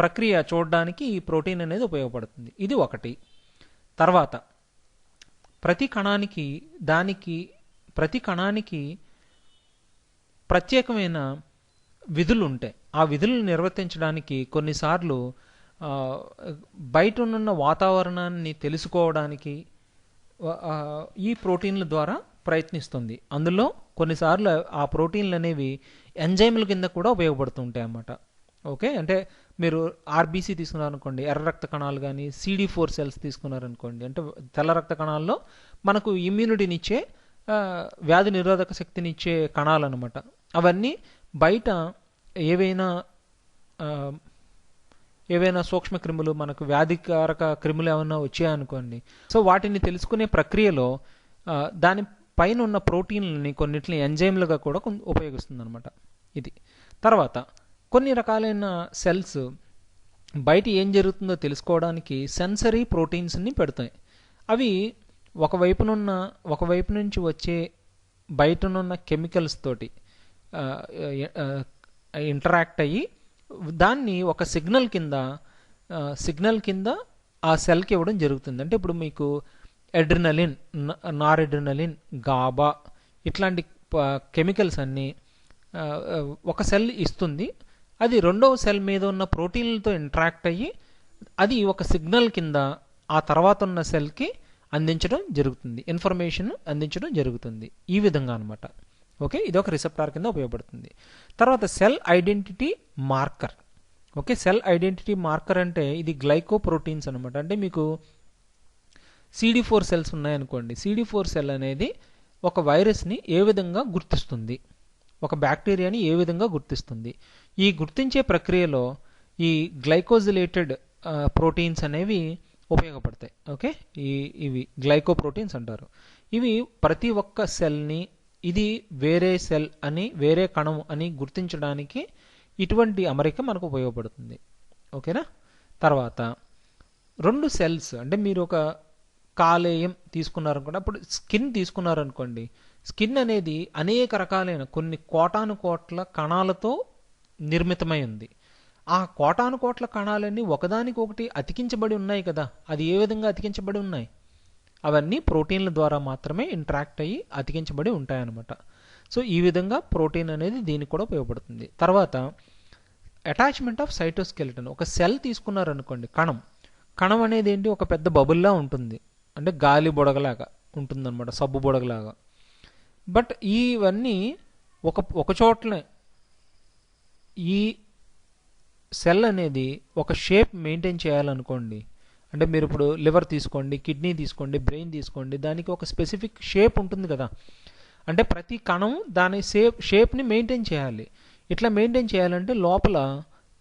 ప్రక్రియ చూడడానికి ఈ ప్రోటీన్ అనేది ఉపయోగపడుతుంది. ఇది ఒకటి. తర్వాత ప్రతి కణానికి ప్రత్యేకమైన విధులు ఉంటాయి. ఆ విధులను నిర్వర్తించడానికి కొన్నిసార్లు బయట ఉన్న వాతావరణాన్ని తెలుసుకోవడానికి ఈ ప్రోటీన్ల ద్వారా ప్రయత్నిస్తుంది. అందులో కొన్నిసార్లు ఆ ప్రోటీన్లు అనేవి ఎంజైమ్ల కింద కూడా ఉపయోగపడుతూ ఉంటాయి అన్నమాట. ఓకే, అంటే మీరు ఆర్బీసీ తీసుకున్నారనుకోండి, ఎర్ర రక్త కణాలు, కానీ CD4 సెల్స్ తీసుకున్నారనుకోండి, అంటే తెల్ల రక్త కణాల్లో మనకు ఇమ్యూనిటీనిచ్చే, వ్యాధి నిరోధక శక్తినిచ్చే కణాలు అనమాట. అవన్నీ బయట ఏవైనా సూక్ష్మ క్రిములు, మనకు వ్యాధికారక క్రిములు ఏమైనా వచ్చాయనుకోండి, సో వాటిని తెలుసుకునే ప్రక్రియలో దాని పైన ఉన్న ప్రోటీన్లని కొన్నిటిని ఎంజైమ్లుగా కూడా ఉపయోగిస్తుంది అనమాట. ఇది. తర్వాత కొన్ని రకాలైన సెల్స్ బయట ఏం జరుగుతుందో తెలుసుకోవడానికి సెన్సరీ ప్రోటీన్స్ని పెడతాయి. అవి ఒకవైపు నుంచి వచ్చే బయటనున్న కెమికల్స్ తోటి ఇంటరాక్ట్ అయ్యి దాన్ని ఒక సిగ్నల్ కింద ఆ సెల్కి ఇవ్వడం జరుగుతుంది. అంటే ఇప్పుడు మీకు ఎడ్రినలిన్, నారెడ్రినలిన్, గాబా ఇట్లాంటి కెమికల్స్ అన్నీ ఒక సెల్ ఇస్తుంది. అది రెండవ సెల్ మీద ఉన్న ప్రోటీన్లతో ఇంటరాక్ట్ అయ్యి అది ఒక సిగ్నల్ కింద ఆ తర్వాత ఉన్న సెల్కి అందించడం జరుగుతుంది, ఇన్ఫర్మేషన్ అందించడం జరుగుతుంది. ఈ విధంగా అనమాట. ఓకే, ఇది ఒక రిసెప్టార్ కింద ఉపయోగపడుతుంది. తర్వాత cell identity marker. Okay, cell identity marker అంటే ఇది గ్లైకోప్రోటీన్స్ అనమాట. అంటే మీకు CD4 సెల్స్ ఉన్నాయనుకోండి, CD4 సెల్ అనేది ఒక వైరస్ని ఏ విధంగా గుర్తిస్తుంది, ఒక బ్యాక్టీరియాని ఏ విధంగా గుర్తిస్తుంది. ఈ గుర్తించే ప్రక్రియలో ఈ గ్లైకోజిలేటెడ్ ప్రోటీన్స్ అనేవి ఉపయోగపడతాయి. ఓకే, ఇవి గ్లైకోప్రోటీన్స్ అంటారు. ఇవి ప్రతి ఒక్క సెల్ని ఇది వేరే సెల్ అని, వేరే కణం అని గుర్తించడానికి ఇటువంటి అమరిక మనకు ఉపయోగపడుతుంది. ఓకేనా. తర్వాత రెండు సెల్స్, అంటే మీరు ఒక కాలేయం తీసుకున్నారనుకోండి, అప్పుడు స్కిన్ తీసుకున్నారనుకోండి, స్కిన్ అనేది అనేక రకాలైన కొన్ని కోటాను కోట్ల కణాలతో నిర్మితమై ఉంది. ఆ కోటాను కోట్ల కణాలన్నీ ఒకదానికొకటి అతికించబడి ఉన్నాయి కదా. అది ఏ విధంగా అతికించబడి ఉన్నాయి? అవన్నీ ప్రోటీన్ల ద్వారా మాత్రమే ఇంటరాక్ట్ అయ్యి అతికించబడి ఉంటాయన్నమాట. సో ఈ విధంగా ప్రోటీన్ అనేది దీనికి కూడా ఉపయోగపడుతుంది. తర్వాత అటాచ్మెంట్ ఆఫ్ సైటోస్కెలిటన్. ఒక సెల్ తీసుకున్నారనుకోండి, కణం అనేది ఏంటి? ఒక పెద్ద బబుల్లా ఉంటుంది, అంటే గాలి బుడగలాగా ఉంటుందన్నమాట, సబ్బు బుడగలాగా. బట్ ఇవన్నీ ఒక చోట్లనే ఈ సెల్ అనేది ఒక షేప్ మెయింటైన్ చేయాలనుకోండి, అంటే మీరు ఇప్పుడు లివర్ తీసుకోండి, కిడ్నీ తీసుకోండి, బ్రెయిన్ తీసుకోండి, దానికి ఒక స్పెసిఫిక్ షేప్ ఉంటుంది కదా. అంటే ప్రతి కణం దాని షేప్ని మెయింటైన్ చేయాలి. ఇట్లా మెయింటైన్ చేయాలంటే లోపల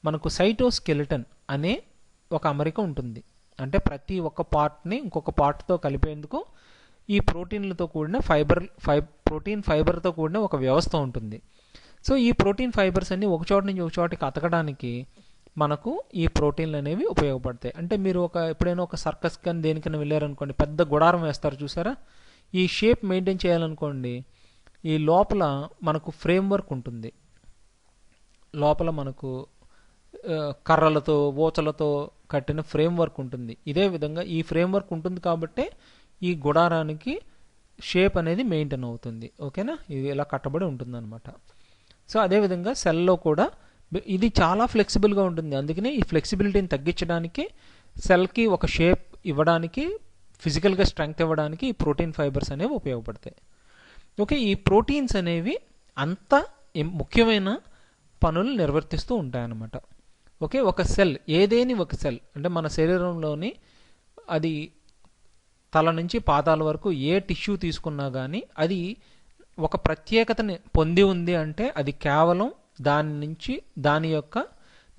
మనకు సైటోస్కెలిటన్ అనే ఒక అమరిక ఉంటుంది. అంటే ప్రతి ఒక్క పార్ట్ని ఇంకొక పార్ట్తో కలిపేందుకు ఈ ప్రోటీన్లతో కూడిన ప్రోటీన్ ఫైబర్తో కూడిన ఒక వ్యవస్థ ఉంటుంది. సో ఈ ప్రోటీన్ ఫైబర్స్ అన్ని ఒక చోట నుంచి ఒక చోటికి అతకడానికి మనకు ఈ ప్రోటీన్లు అనేవి ఉపయోగపడతాయి. అంటే మీరు ఎప్పుడైనా ఒక సర్కస్ కానీ దేనికైనా వెళ్ళారనుకోండి, పెద్ద గుడారం వేస్తారు చూసారా, ఈ షేప్ మెయింటైన్ చేయాలనుకోండి, ఈ లోపల మనకు ఫ్రేమ్వర్క్ ఉంటుంది. లోపల మనకు కర్రలతో ఊచలతో కట్టిన ఫ్రేమ్వర్క్ ఉంటుంది. ఇదే విధంగా ఈ ఫ్రేమ్వర్క్ ఉంటుంది కాబట్టే ఈ గుడారానికి షేప్ అనేది మెయింటైన్ అవుతుంది. ఓకేనా, ఇది ఇలా కట్టబడి ఉంటుంది అనమాట. సో అదేవిధంగా సెల్లో కూడా ఇది చాలా ఫ్లెక్సిబుల్గా ఉంటుంది. అందుకనే ఈ ఫ్లెక్సిబిలిటీని తగ్గించడానికి, సెల్కి ఒక షేప్ ఇవ్వడానికి, ఫిజికల్గా స్ట్రెంగ్త్ ఇవ్వడానికి ఈ ప్రోటీన్ ఫైబర్స్ అనేవి ఉపయోగపడతాయి. ఓకే, ఈ ప్రోటీన్స్ అనేవి అంత ముఖ్యమైన పనులు నిర్వర్తిస్తూ ఉంటాయన్నమాట. ఓకే, ఒక సెల్, ఏదేని ఒక సెల్ అంటే మన శరీరంలోని అది తల నుంచి పాదాల వరకు ఏ టిష్యూ తీసుకున్నా కానీ అది ఒక ప్రత్యేకతని పొంది ఉంది అంటే అది కేవలం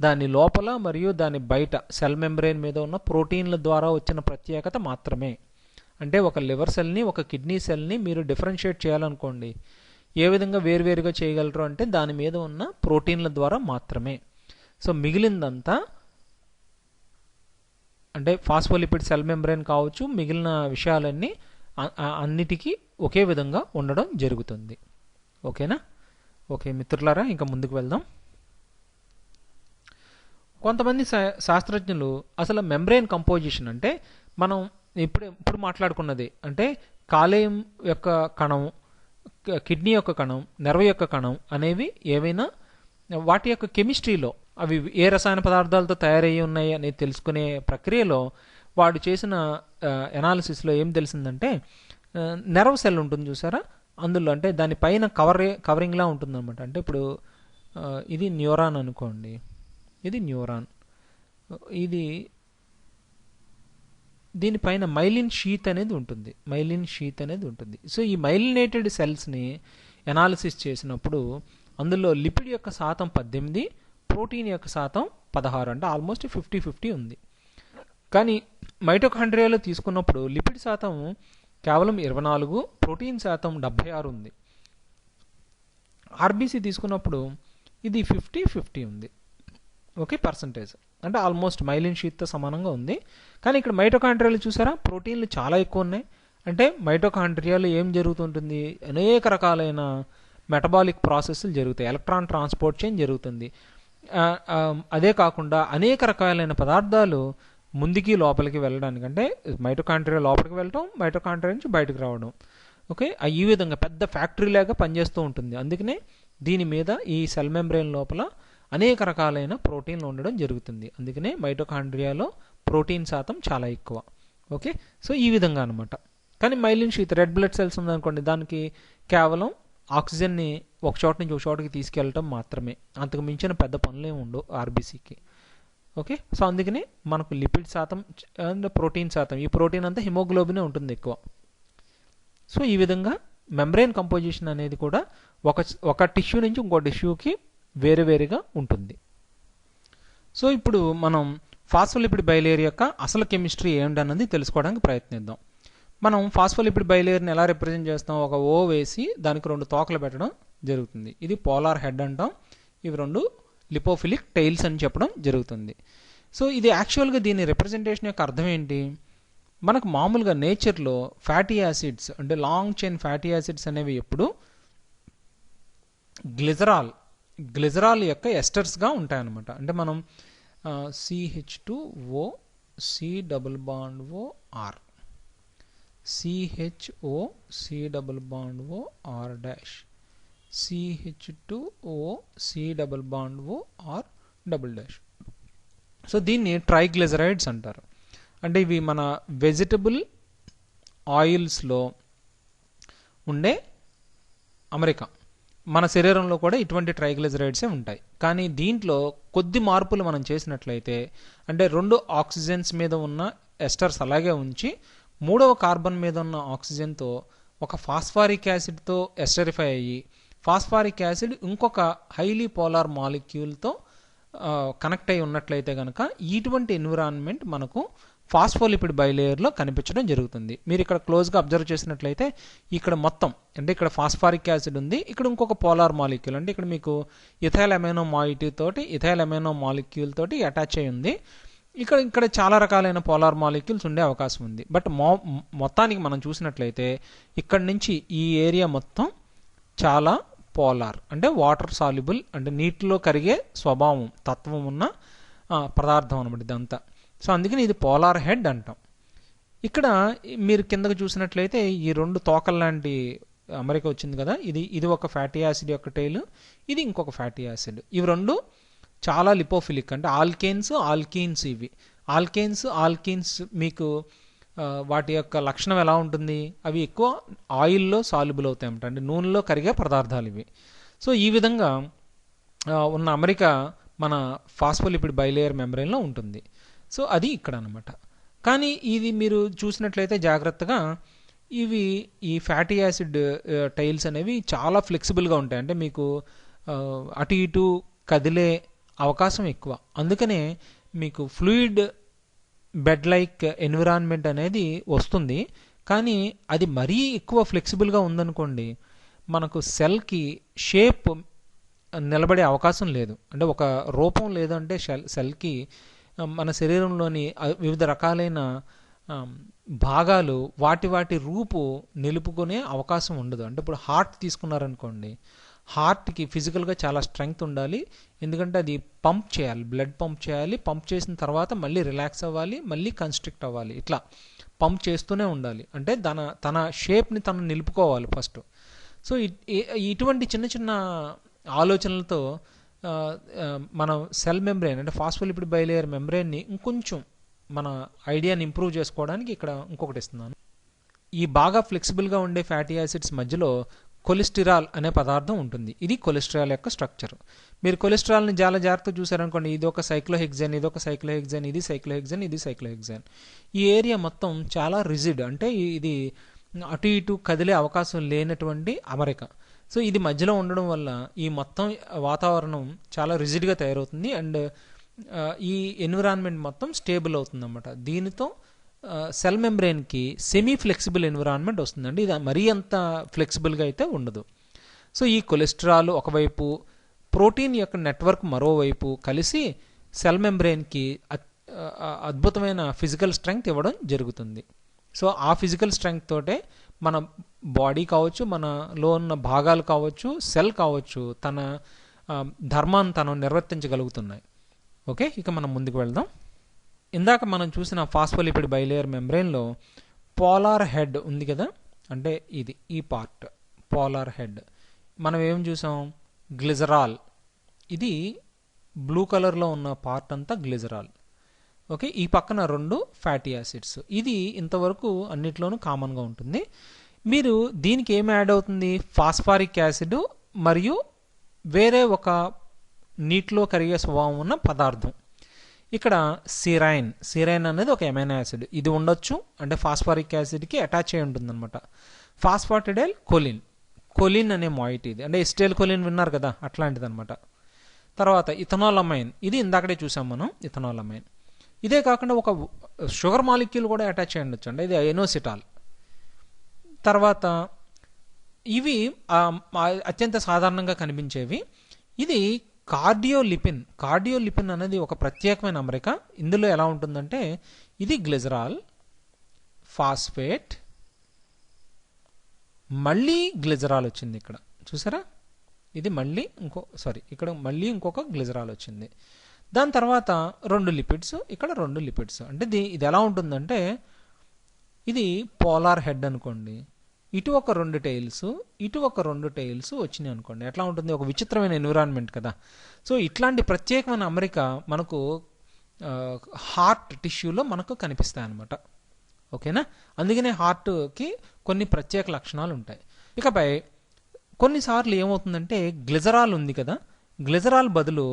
దాని లోపల మరియు దాని బయట సెల్ మెంబ్రెయిన్ మీద ఉన్న ప్రోటీన్ల ద్వారా వచ్చిన ప్రత్యేకత మాత్రమే. అంటే ఒక లివర్ సెల్ని ఒక కిడ్నీ సెల్ని మీరు డిఫరెన్షియేట్ చేయాలనుకోండి, ఏ విధంగా వేరువేరుగా చేయగలరు అంటే దాని మీద ఉన్న ప్రోటీన్ల ద్వారా మాత్రమే. సో మిగిలిందంతా అంటే ఫాస్ఫోలిపిడ్ సెల్ మెంబ్రెయిన్ కావచ్చు, మిగిలిన విషయాలన్నీ అన్నిటికీ ఒకే విధంగా ఉండడం జరుగుతుంది. ఓకేనా. ఓకే మిత్రులారా, ఇంకా ముందుకు వెళ్దాం. కొంతమంది శాస్త్రజ్ఞులు అసలు మెంబ్రెయిన్ కంపోజిషన్ అంటే మనం ఇప్పుడు మాట్లాడుకున్నది అంటే కాలేయం యొక్క కణం, కిడ్నీ యొక్క కణం, నెర్వ్ యొక్క కణం అనేవి ఏవైనా వాటి యొక్క కెమిస్ట్రీలో అవి ఏ రసాయన పదార్థాలతో తయారయ్యి ఉన్నాయి అనేది తెలుసుకునే ప్రక్రియలో వాడు చేసిన ఎనాలిసిస్లో ఏం తెలిసిందంటే నెర్వ్ సెల్ ఉంటుంది చూసారా, అందులో అంటే దానిపైన కవరింగ్లా ఉంటుంది అనమాట. అంటే ఇప్పుడు ఇది న్యూరాన్ అనుకోండి, ఇది న్యూరాన్, ఇది దీనిపైన మైలిన్ షీత్ అనేది ఉంటుంది. సో ఈ మైలినేటెడ్ సెల్స్ని ఎనాలిసిస్ చేసినప్పుడు అందులో లిపిడ్ యొక్క శాతం 18, ప్రోటీన్ యొక్క శాతం 16, అంటే ఆల్మోస్ట్ 50-50 ఉంది. కానీ మైటోకాండ్రియాలో తీసుకున్నప్పుడు లిపిడ్ శాతం కేవలం 24, ప్రోటీన్ శాతం 76 ఉంది. ఆర్బీసీ తీసుకున్నప్పుడు ఇది 50-50 ఉంది. ఓకే, పర్సంటేజ్ అంటే ఆల్మోస్ట్ మైలిన్ షీట్తో సమానంగా ఉంది. కానీ ఇక్కడ మైటోకాండ్రియాలు చూసారా, ప్రోటీన్లు చాలా ఎక్కువ ఉన్నాయి. అంటే మైటోకాండ్రియాలో ఏం జరుగుతుంటుంది, అనేక రకాలైన మెటబాలిక్ ప్రాసెస్లు జరుగుతాయి, ఎలక్ట్రాన్ ట్రాన్స్పోర్ట్ చైన్ జరుగుతుంది. అదే కాకుండా అనేక రకాలైన పదార్థాలు ముందుకి లోపలికి వెళ్ళడానికి, అంటే మైటోకాండ్రియా లోపలికి వెళ్ళడం, మైటోకాండ్రియా నుంచి బయటకు రావడం. ఓకే, ఈ విధంగా పెద్ద ఫ్యాక్టరీ లాగా పనిచేస్తూ ఉంటుంది. అందుకనే దీని మీద ఈ సెల్ మెంబ్రెయిన్ లోపల అనేక రకాలైన ప్రోటీన్లు ఉండడం జరుగుతుంది. అందుకనే మైటోకాండ్రియాలో ప్రోటీన్ శాతం చాలా ఎక్కువ. ఓకే, సో ఈ విధంగా అనమాట. కానీ myelin sheath, red blood cells ఉందనుకోండి, దానికి కేవలం ఆక్సిజన్ని ఒక చోట నుంచి ఒక చోటకి తీసుకెళ్ళటం మాత్రమే, అంతకు మించిన పెద్ద పనులేమి ఉండవు ఆర్బీసీకి. ఓకే, సో అందుకనే మనకు లిపిడ్ శాతం అండ్ ప్రోటీన్ శాతం, ఈ ప్రోటీన్ అంతా హిమోగ్లోబినే ఉంటుంది ఎక్కువ. సో ఈ విధంగా మెంబ్రెయిన్ కంపోజిషన్ అనేది కూడా ఒక టిష్యూ నుంచి ఇంకో టిష్యూకి వేరువేరుగా ఉంటుంది. సో ఇప్పుడు మనం ఫాస్ఫోలిపిడ్ బైలేయర్ యొక్క అసలు కెమిస్ట్రీ ఏంటన్నది తెలుసుకోవడానికి ప్రయత్నిద్దాం. మనం ఫాస్ఫోలిపిడ్ బైలేయర్ని ఎలా రిప్రజెంట్ చేస్తాం, ఒక ఓ వేసి దానికి 2 తోకలు పెట్టడం జరుగుతుంది. ఇది పోలార్ హెడ్ అంటాం, ఇవి 2 లిపోఫిలిక్ టైల్స్ అని చెప్పడం జరుగుతుంది. సో ఇది యాక్చువల్గా దీని రిప్రజెంటేషన్ యొక్క అర్థం ఏంటి, మనకు మామూలుగా నేచర్లో ఫ్యాటీ యాసిడ్స్ అంటే లాంగ్ చైన్ ఫ్యాటీ యాసిడ్స్ అనేవి ఎప్పుడు గ్లిజరాల్ యొక్క ఎస్టర్స్గా ఉంటాయన్నమాట. అంటే మనం CH2O C double bond O R, CHO C double bond O R dash, CH2O C double bond O R double dash. So దీన్ని ట్రైగ్లిజరైడ్స్ అంటారు. అంటే ఇవి మన వెజిటబుల్ ఆయిల్స్లో ఉండే అమరిక. మన శరీరంలో కూడా ఇటువంటి ట్రైగ్లిజరైడ్సే ఉంటాయి. కానీ దీంట్లో కొద్ది మార్పులు మనం చేసినట్లయితే, అంటే 2 ఆక్సిజన్స్ మీద ఉన్న ఎస్టర్స్ అలాగే ఉంచి 3వ కార్బన్ మీద ఉన్న ఆక్సిజన్తో ఒక ఫాస్ఫారిక్ యాసిడ్తో ఎస్టరిఫై అయ్యి, ఫాస్ఫారిక్ యాసిడ్ ఇంకొక హైలీ పోలార్ మాలిక్యూల్తో కనెక్ట్ అయి ఉన్నట్లయితే కనుక ఇటువంటి ఎన్విరాన్మెంట్ మనకు ఫాస్ఫోలిపిడ్ బైలేయర్లో కనిపించడం జరుగుతుంది. మీరు ఇక్కడ క్లోజ్గా అబ్జర్వ్ చేసినట్లయితే ఇక్కడ మొత్తం అంటే ఇక్కడ ఫాస్ఫారిక్ యాసిడ్ ఉంది, ఇక్కడ ఇంకొక పోలార్ మాలిక్యూల్ అంటే ఇక్కడ మీకు ఇథైల్ అమైనో మాయిటీ తోటి ఇథైల్ అమైనో మాలిక్యూల్ తోటి అటాచ్ అయి ఉంది. ఇక్కడ చాలా రకాలైన పోలార్ మాలిక్యూల్స్ ఉండే అవకాశం ఉంది. బట్ మొత్తానికి మనం చూసినట్లయితే ఇక్కడ నుంచి ఈ ఏరియా మొత్తం చాలా పోలార్ అంటే వాటర్ సాల్యుబుల్ అంటే నీటిలో కరిగే స్వభావం తత్వం ఉన్న పదార్థం అనమాట ఇదంతా. సో అందుకని ఇది పోలార్ హెడ్ అంటాం. ఇక్కడ మీరు కిందకు చూసినట్లయితే ఈ రెండు తోకల లాంటి అమరిక వచ్చింది కదా, ఇది ఒక ఫ్యాటీ యాసిడ్ యొక్క టైల్, ఇది ఇంకొక ఫ్యాటీ యాసిడ్. ఇవి రెండు చాలా లిపోఫిలిక్ అంటే ఆల్కీన్స్. ఇవి ఆల్కీన్స్ మీకు వాటి యొక్క లక్షణం ఎలా ఉంటుంది, అవి ఎక్కువ ఆయిల్లో సాల్యుబుల్ అవుతాయి అన్నమాట, అంటే నూనెలో కరిగే పదార్థాలు ఇవి. సో ఈ విధంగా ఉన్న అమరిక మన ఫాస్ఫోలిపిడ్ బైలేయర్ మెంబ్రెయిన్లో ఉంటుంది. సో అది ఇక్కడ అనమాట. కానీ ఇది మీరు చూసినట్లయితే జాగ్రత్తగా ఈ ఫ్యాటీ యాసిడ్ టైల్స్ అనేవి చాలా ఫ్లెక్సిబుల్గా ఉంటాయి, అంటే మీకు అటు ఇటు కదిలే అవకాశం ఎక్కువ. అందుకనే మీకు ఫ్లూయిడ్ బెడ్ లైక్ ఎన్విరాన్మెంట్ అనేది వస్తుంది. కానీ అది మరీ ఎక్కువ ఫ్లెక్సిబుల్గా ఉందనుకోండి, మనకు సెల్కి షేప్ నిలబడే అవకాశం లేదు, అంటే ఒక రూపం లేదంటే సెల్కి మన శరీరంలోని వివిధ రకాలైన భాగాలు వాటి రూపు నిలుపుకునే అవకాశం ఉండదు. అంటే ఇప్పుడు హార్ట్ తీసుకున్నారనుకోండి, హార్ట్కి ఫిజికల్గా చాలా స్ట్రెంగ్త్ ఉండాలి, ఎందుకంటే అది పంప్ చేయాలి, బ్లడ్ పంప్ చేయాలి, పంప్ చేసిన తర్వాత మళ్ళీ రిలాక్స్ అవ్వాలి, మళ్ళీ కన్స్ట్రిక్ట్ అవ్వాలి, ఇట్లా పంప్ చేస్తూనే ఉండాలి, అంటే తన షేప్ని తను నిలుపుకోవాలి ఫస్ట్. సో ఇటువంటి చిన్న చిన్న ఆలోచనలతో మనం సెల్ మెంబ్రెయిన్ అంటే ఫాస్ఫోలిపిడ్ బైలేయర్ మెంబ్రెయిన్ని ఇంకొంచెం మన ఐడియాని ఇంప్రూవ్ చేసుకోవడానికి ఇక్కడ ఇంకొకటి ఇస్తున్నాను. ఈ బాగా ఫ్లెక్సిబుల్గా ఉండే ఫ్యాటీ యాసిడ్స్ మధ్యలో కొలెస్టిరాల్ అనే పదార్థం ఉంటుంది. ఇది కొలెస్ట్రాల్ యొక్క స్ట్రక్చర్. మీరు కొలెస్ట్రాల్ని చాలా జాగ్రత్తగా చూసారనుకోండి, ఇది ఒక సైక్లోహెక్సేన్, ఇది ఒక సైక్లోహెక్సేన్, ఇది సైక్లోహెక్సేన్, ఇది సైక్లోహెక్సేన్. ఈ ఏరియా మొత్తం చాలా రిజిడ్, అంటే ఇది అటు ఇటు కదిలే అవకాశం లేనటువంటి అమరిక. సో ఇది మధ్యలో ఉండడం వల్ల ఈ మొత్తం వాతావరణం చాలా రిజిడ్గా తయారవుతుంది, అండ్ ఈ ఎన్విరాన్మెంట్ మొత్తం స్టేబుల్ అవుతుంది అన్నమాట. దీనితో సెల్ మెంబ్రెయిన్కి సెమీ ఫ్లెక్సిబుల్ ఎన్విరాన్మెంట్ వస్తుందండి, ఇది మరీ అంత ఫ్లెక్సిబుల్గా అయితే ఉండదు. సో ఈ కొలెస్ట్రాల్ ఒకవైపు, ప్రోటీన్ యొక్క నెట్వర్క్ మరోవైపు కలిసి సెల్ మెంబ్రెయిన్కి అద్భుతమైన ఫిజికల్ స్ట్రెంగ్త్ ఇవ్వడం జరుగుతుంది. సో ఆ ఫిజికల్ స్ట్రెంగ్త్ తోటే మన బాడీ కావచ్చు, మనలో ఉన్న భాగాలు కావచ్చు, సెల్ కావచ్చు, తన ధర్మాన్ని తను నిర్వర్తించగలుగుతున్నాయి. ఓకే, ఇక మనం ముందుకు వెళ్దాం. ఇందాక మనం చూసిన ఫాస్ఫోలిపిడ్ బైలేయర్ మెంబ్రెయిన్లో పోలార్ హెడ్ ఉంది కదా, అంటే ఈ పార్ట్ పోలార్ హెడ్. మనం ఏం చూసాం, గ్లిజరాల్, ఇది బ్లూ కలర్లో ఉన్న పార్ట్ అంతా గ్లిజరాల్. ఓకే, ఈ పక్కన రెండు ఫ్యాటీ యాసిడ్స్. ఇది ఇంతవరకు అన్నిట్లోనూ కామన్గా ఉంటుంది. మీరు దీనికి ఏం యాడ్ అవుతుంది, ఫాస్ఫారిక్ యాసిడ్ మరియు వేరే ఒక నీటిలో కరిగే స్వభావం ఉన్న పదార్థం. ఇక్కడ సిరైన్ అనేది ఒక ఎమైనో యాసిడ్, ఇది ఉండొచ్చు, అంటే ఫాస్ఫారిక్ యాసిడ్కి అటాచ్ అయి ఉంటుంది అనమాట. ఫాస్ఫాటిడైల్ కొలిన్ అనే మాయిటీ, ఇది అంటే ఎస్టైల్ కొలిన్ విన్నారు కదా, అట్లాంటిది అనమాట. తర్వాత ఇథనాలమైన్, ఇది ఇందాకడే చూసాం మనం, ఇథనాలమైన్. ఇదే కాకుండా ఒక షుగర్ మాలిక్యూల్ కూడా అటాచ్ అయి ఉండొచ్చు, అంటే ఇది ఎనోసిటాల్. తర్వాత ఇవి అత్యంత సాధారణంగా కనిపించేవి. ఇది కార్డియోలిపిన్ అనేది ఒక ప్రత్యేకమైన అమరిక. ఇందులో ఎలా ఉంటుందంటే ఇది గ్లిజరాల్, ఫాస్ఫేట్, మళ్ళీ గ్లిజరాల్ వచ్చింది ఇక్కడ చూసారా, ఇది మళ్ళీ ఇక్కడ మళ్ళీ ఇంకొక గ్లిజరాల్ వచ్చింది. దాని తర్వాత రెండు లిపిడ్స్, ఇక్కడ రెండు లిపిడ్స్. అంటే ఇది ఎలా ఉంటుందంటే ఇది పోలార్ హెడ్ అనుకోండి, ఇటు ఒక రెండు టైల్స్, ఇటు ఒక రెండు టైల్స్ వచ్చినాయి అనుకోండి, ఎట్లా ఉంటుంది, ఒక విచిత్రమైన ఎన్విరాన్మెంట్ కదా. సో ఇట్లాంటి ప్రత్యేకమైన అమరిక మనకు హార్ట్ టిష్యూలో మనకు కనిపిస్తాయి అన్నమాట. ఓకేనా, అందుకనే హార్ట్కి కొన్ని ప్రత్యేక లక్షణాలు ఉంటాయి. ఇకపై కొన్నిసార్లు ఏమవుతుందంటే గ్లిజరాల్ ఉంది కదా, గ్లిజరాల్ బదులు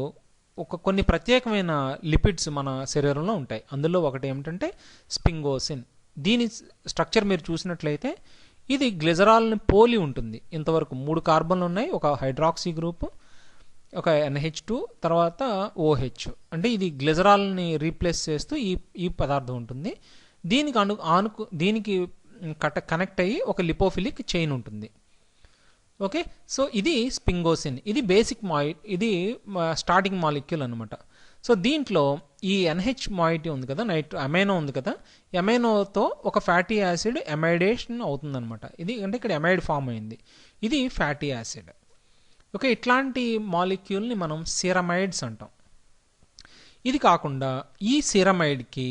కొన్ని ప్రత్యేకమైన లిపిడ్స్ మన శరీరంలో ఉంటాయి. అందులో ఒకటి ఏమిటంటే స్పింగోసిన్. దీని స్ట్రక్చర్ మీరు చూసినట్లయితే ఇది గ్లిజరాల్ని పోలి ఉంటుంది. ఇంతవరకు 3 కార్బన్లు ఉన్నాయి, ఒక హైడ్రాక్సీ గ్రూప్, ఒక NH2 తర్వాత OH, అంటే ఇది గ్లిజరాల్ని రీప్లేస్ చేస్తూ ఈ పదార్థం ఉంటుంది. దీనికి కనెక్ట్ అయ్యి ఒక లిపోఫిలిక్ చైన్ ఉంటుంది. ఓకే, సో ఇది స్పింగోసిన్. ఇది బేసిక్ ఇది స్టార్టింగ్ మాలిక్యూల్ అనమాట. సో దీంట్లో ఈ NH మాయిటీ ఉంది కదా, అమైనో ఉంది కదా, అమైనోతో ఒక ఫ్యాటీ యాసిడ్ ఎమైడేషన్ అవుతుందన్నమాట. ఇది అంటే ఇక్కడ ఎమైడ్ ఫామ్ అయింది, ఇది ఫ్యాటీ యాసిడ్. ఓకే, ఇట్లాంటి మాలిక్యూల్ని మనం సిరమైడ్స్ అంటాం. ఇది కాకుండా ఈ సిరమైడ్కి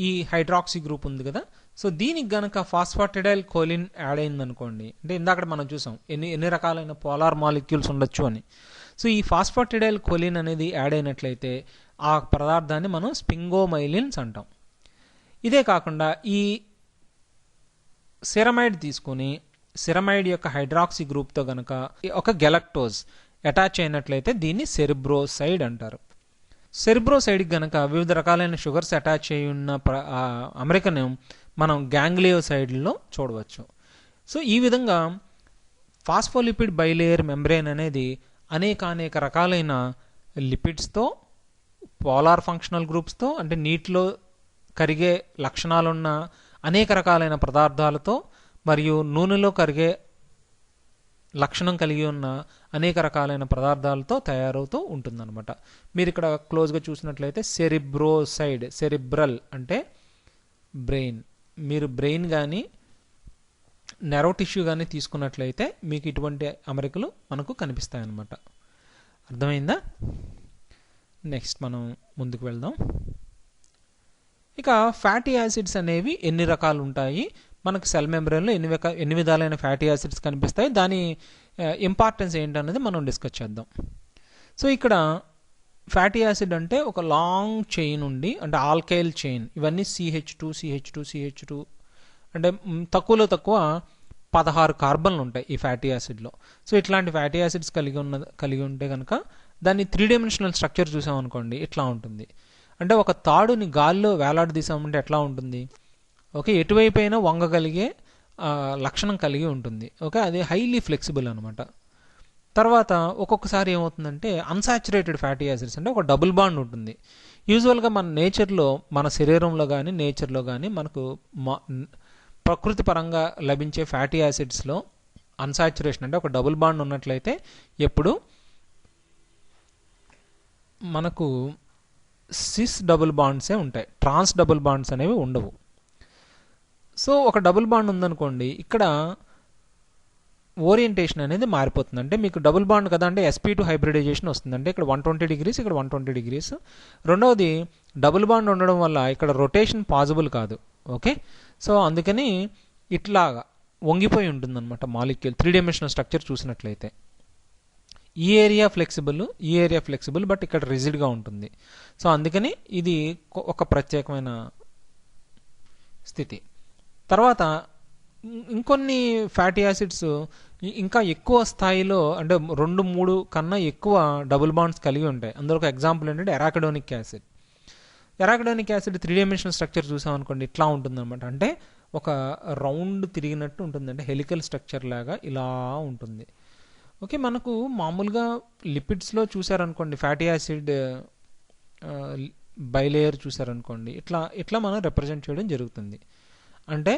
ఈ హైడ్రాక్సీ గ్రూప్ ఉంది కదా, సో దీనికి గనక ఫాస్ఫాటిడైల్ కోలిన్ యాడ్ అయిందనుకోండి, అంటే ఇందాక మనం చూసాం ఎన్ని రకాలైన పోలార్ మాలిక్యూల్స్ ఉండొచ్చు అని. సో ఈ ఫాస్ఫాటిడైల్ కోలిన్ అనేది యాడ్ అయినట్లయితే ఆ పదార్థాన్ని మనం స్పింగోమైలిన్స్ అంటాం. ఇదే కాకుండా ఈ సిరమైడ్ తీసుకుని సిరమైడ్ యొక్క హైడ్రాక్సీ గ్రూప్తో గనక ఒక గెలక్టోజ్ అటాచ్ అయినట్లయితే దీన్ని సెరిబ్రోసైడ్ అంటారు. సెరిబ్రోసైడ్కి గనక వివిధ రకాలైన షుగర్స్ అటాచ్ అయి ఉన్న అమెరికను మనం గ్యాంగ్లియోసైడ్లో చూడవచ్చు. సో ఈ విధంగా ఫాస్ఫోలిపిడ్ బైలేయర్ మెంబ్రేన్ అనేది అనేక రకాలైన లిపిడ్స్తో, పోలార్ ఫంక్షనల్ గ్రూప్స్తో, అంటే నీటిలో కరిగే లక్షణాలున్న అనేక రకాలైన పదార్థాలతో మరియు నూనెలో కరిగే లక్షణం కలిగి ఉన్న అనేక రకాలైన పదార్థాలతో తయారవుతూ ఉంటుందన్నమాట. మీరు ఇక్కడ క్లోజ్గా చూసినట్లయితే సెరిబ్రోసైడ్, సెరిబ్రల్ అంటే బ్రెయిన్. మీరు బ్రెయిన్ కానీ నెరో టిష్యూ కానీ తీసుకున్నట్లయితే మీకు ఇటువంటి అమరికలు మనకు కనిపిస్తాయి అన్నమాట. అర్థమైందా? నెక్స్ట్ మనం ముందుకు వెళ్దాం. ఇక ఫ్యాటీ యాసిడ్స్ అనేవి ఎన్ని రకాలు ఉంటాయి, మనకు సెల్ మెంబ్రేన్లో ఎన్ని విధాలైన ఫ్యాటీ యాసిడ్స్ కనిపిస్తాయి, దాని ఇంపార్టెన్స్ ఏంటనేది మనం డిస్కస్ చేద్దాం. సో ఇక్కడ ఫ్యాటీ యాసిడ్ అంటే ఒక లాంగ్ చైన్ ఉండి, అంటే ఆల్కైల్ చైన్, ఇవన్నీ CH2 అంటే తక్కువలో తక్కువ 16 కార్బన్లు ఉంటాయి ఈ ఫ్యాటీ యాసిడ్లో. సో ఇట్లాంటి ఫ్యాటీ యాసిడ్స్ కలిగి ఉంటే కనుక దాన్ని 3 డైమెన్షనల్ స్ట్రక్చర్ చూసామనుకోండి, ఇట్లా ఉంటుంది. అంటే ఒక తాడుని గాల్లో వేలాడదీసామంటే ఎట్లా ఉంటుంది, ఓకే, ఎటువైపు అయినా వంగగలిగే లక్షణం కలిగి ఉంటుంది. ఓకే, అది హైలీ ఫ్లెక్సిబుల్ అనమాట. తర్వాత ఒక్కొక్కసారి ఏమవుతుందంటే అన్సాచురేటెడ్ ఫ్యాటీ యాసిడ్స్, అంటే ఒక డబుల్ బాండ్ ఉంటుంది. యూజువల్గా మన నేచర్లో, మన శరీరంలో కానీ నేచర్లో కానీ మనకు ప్రకృతి పరంగా లభించే ఫ్యాటీ యాసిడ్స్లో అన్సాచురేషన్, అంటే ఒక డబుల్ బాండ్ ఉన్నట్లయితే ఎప్పుడు మనకు సిస్ డబుల్ బాండ్సే ఉంటాయి, ట్రాన్స్ డబుల్ బాండ్స్ అనేవి ఉండవు. సో ఒక డబుల్ బాండ్ ఉందనుకోండి, ఇక్కడ ఓరియంటేషన్ అనేది మారిపోతుంది. అంటే మీకు డబుల్ బాండ్ కదా, అంటే sp2 హైబ్రిడైజేషన్ వస్తుంది, అంటే ఇక్కడ 120 degrees, ఇక్కడ 120 degrees. రెండవది డబుల్ బాండ్ ఉండడం వల్ల ఇక్కడ రొటేషన్ పాసిబుల్ కాదు. ఓకే, సో అందుకని ఇట్లాగా వంగిపోయి ఉంటుందన్నమాట మాలిక్యూల్ 3 డైమెన్షనల్ స్ట్రక్చర్ చూసినట్లయితే. ఈ ఏరియా ఫ్లెక్సిబుల్ బట్ ఇక్కడ రిజిడ్గా ఉంటుంది. సో అందుకని ఇది ఒక ప్రత్యేకమైన స్థితి. తర్వాత ఇంకొన్ని ఫ్యాటీ యాసిడ్స్ ఇంకా ఎక్కువ స్థాయిలో, అంటే 2-3 కన్నా ఎక్కువ డబుల్ బాండ్స్ కలిగి ఉంటాయి. అందులో ఒక ఎగ్జాంపుల్ ఏంటంటే ఎరాకిడోనిక్ యాసిడ్. ఎరాకిడోనిక్ యాసిడ్ 3 డైమెన్షనల్ స్ట్రక్చర్ చూసామనుకోండి, ఇట్లా ఉంటుందన్నమాట. అంటే ఒక రౌండ్ తిరిగినట్టు ఉంటుంది, అంటే హెలికల్ స్ట్రక్చర్ లాగా ఇలా ఉంటుంది. ఓకే, మనకు మామూలుగా లిపిడ్స్లో చూసారనుకోండి, ఫ్యాటీ యాసిడ్ బైలేయర్ చూసారనుకోండి, ఇట్లా మనం రిప్రజెంట్ చేయడం జరుగుతుంది. అంటే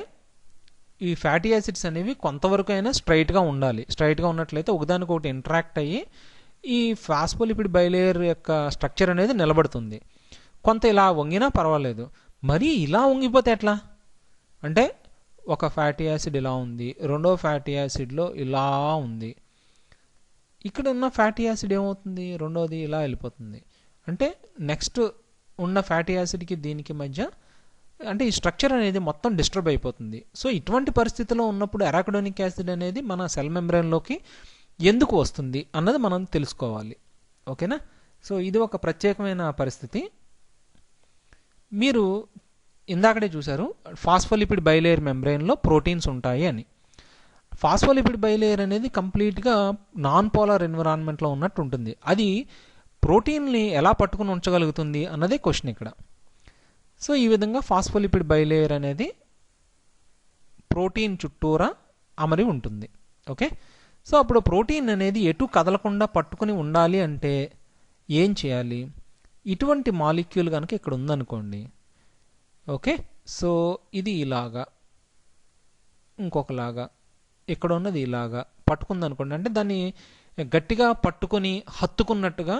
ఈ ఫ్యాటీ యాసిడ్స్ అనేవి కొంతవరకు అయినా స్ట్రైట్గా ఉండాలి. స్ట్రైట్గా ఉన్నట్లయితే ఒకదానికొకటి ఇంటరాక్ట్ అయ్యి ఈ ఫాస్ఫోలిపిడ్ బైలేయర్ యొక్క స్ట్రక్చర్ అనేది నిలబడుతుంది. కొంత ఇలా వంగినా పర్వాలేదు, మరీ ఇలా వంగిపోతే ఎట్లా అంటే ఒక ఫ్యాటీ యాసిడ్ ఇలా ఉంది, రెండో ఫ్యాటీ యాసిడ్లో ఇలా ఉంది, ఇక్కడ ఉన్న ఫ్యాటీ యాసిడ్ ఏమవుతుంది, రెండోది ఇలా వెళ్ళిపోతుంది. అంటే నెక్స్ట్ ఉన్న ఫ్యాటీ యాసిడ్కి దీనికి మధ్య అంటే ఈ స్ట్రక్చర్ అనేది మొత్తం డిస్టర్బ్ అయిపోతుంది. సో ఇటువంటి పరిస్థితిలో ఉన్నప్పుడు ఎరాకిడోనిక్ యాసిడ్ అనేది మన సెల్ మెంబ్రేన్లోకి ఎందుకు వస్తుంది అన్నది మనం తెలుసుకోవాలి. ఓకేనా? సో ఇది ఒక ప్రత్యేకమైన పరిస్థితి. మీరు ఇందాకడే చూసారు ఫాస్ఫోలిపిడ్ బైలేయర్ మెంబ్రెయిన్లో ప్రోటీన్స్ ఉంటాయి అని. ఫాస్ఫోలిపిడ్ బైలేయర్ అనేది కంప్లీట్గా నాన్ పోలార్ ఎన్విరాన్మెంట్లో ఉన్నట్టు ఉంటుంది. అది ప్రోటీన్ని ఎలా పట్టుకుని ఉంచగలుగుతుంది అన్నదే క్వశ్చన్ ఇక్కడ. సో ఈ విధంగా ఫాస్ఫోలిపిడ్ బైలేయర్ అనేది ప్రోటీన్ చుట్టూరా అమరి ఉంటుంది. ఓకే, సో అప్పుడు ప్రోటీన్ అనేది ఎటు కదలకుండా పట్టుకుని ఉండాలి అంటే ఏం చేయాలి? ఇటువంటి మాలిక్యూల్ కనుక ఇక్కడ ఉందనుకోండి, ఓకే, సో ఇది ఇలాగా, ఇంకొకలాగా, ఇక్కడ ఉన్నది ఇలాగా పట్టుకుంది అనుకోండి, అంటే దాన్ని గట్టిగా పట్టుకొని హత్తుకున్నట్టుగా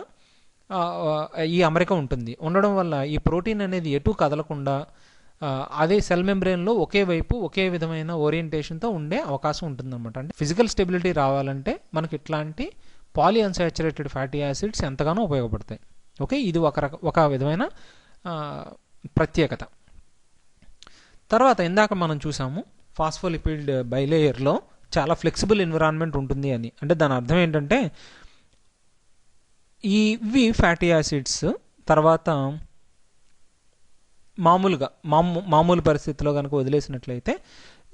ఈ అమరిక ఉంటుంది. ఉండడం వల్ల ఈ ప్రోటీన్ అనేది ఎటు కదలకుండా అదే సెల్ మెంబ్రెయిన్లో ఒకే వైపు ఒకే విధమైన ఓరియంటేషన్తో ఉండే అవకాశం ఉంటుందన్నమాట. అంటే ఫిజికల్ స్టెబిలిటీ రావాలంటే మనకి ఇట్లాంటి పాలీఅన్సాచురేటెడ్ ఫ్యాటీ యాసిడ్స్ ఎంతగానో ఉపయోగపడతాయి. ఓకే, ఇది ఒక విధమైన ప్రత్యేకత. తర్వాత ఇందాక మనం చూసాము ఫాస్ఫోలిపిడ్ బైలేయర్లో చాలా ఫ్లెక్సిబుల్ ఎన్విరాన్మెంట్ ఉంటుంది అని. అంటే దాని అర్థం ఏంటంటే ఇవి ఫ్యాటీ యాసిడ్స్ తర్వాత మామూలు పరిస్థితిలో కనుక వదిలేసినట్లయితే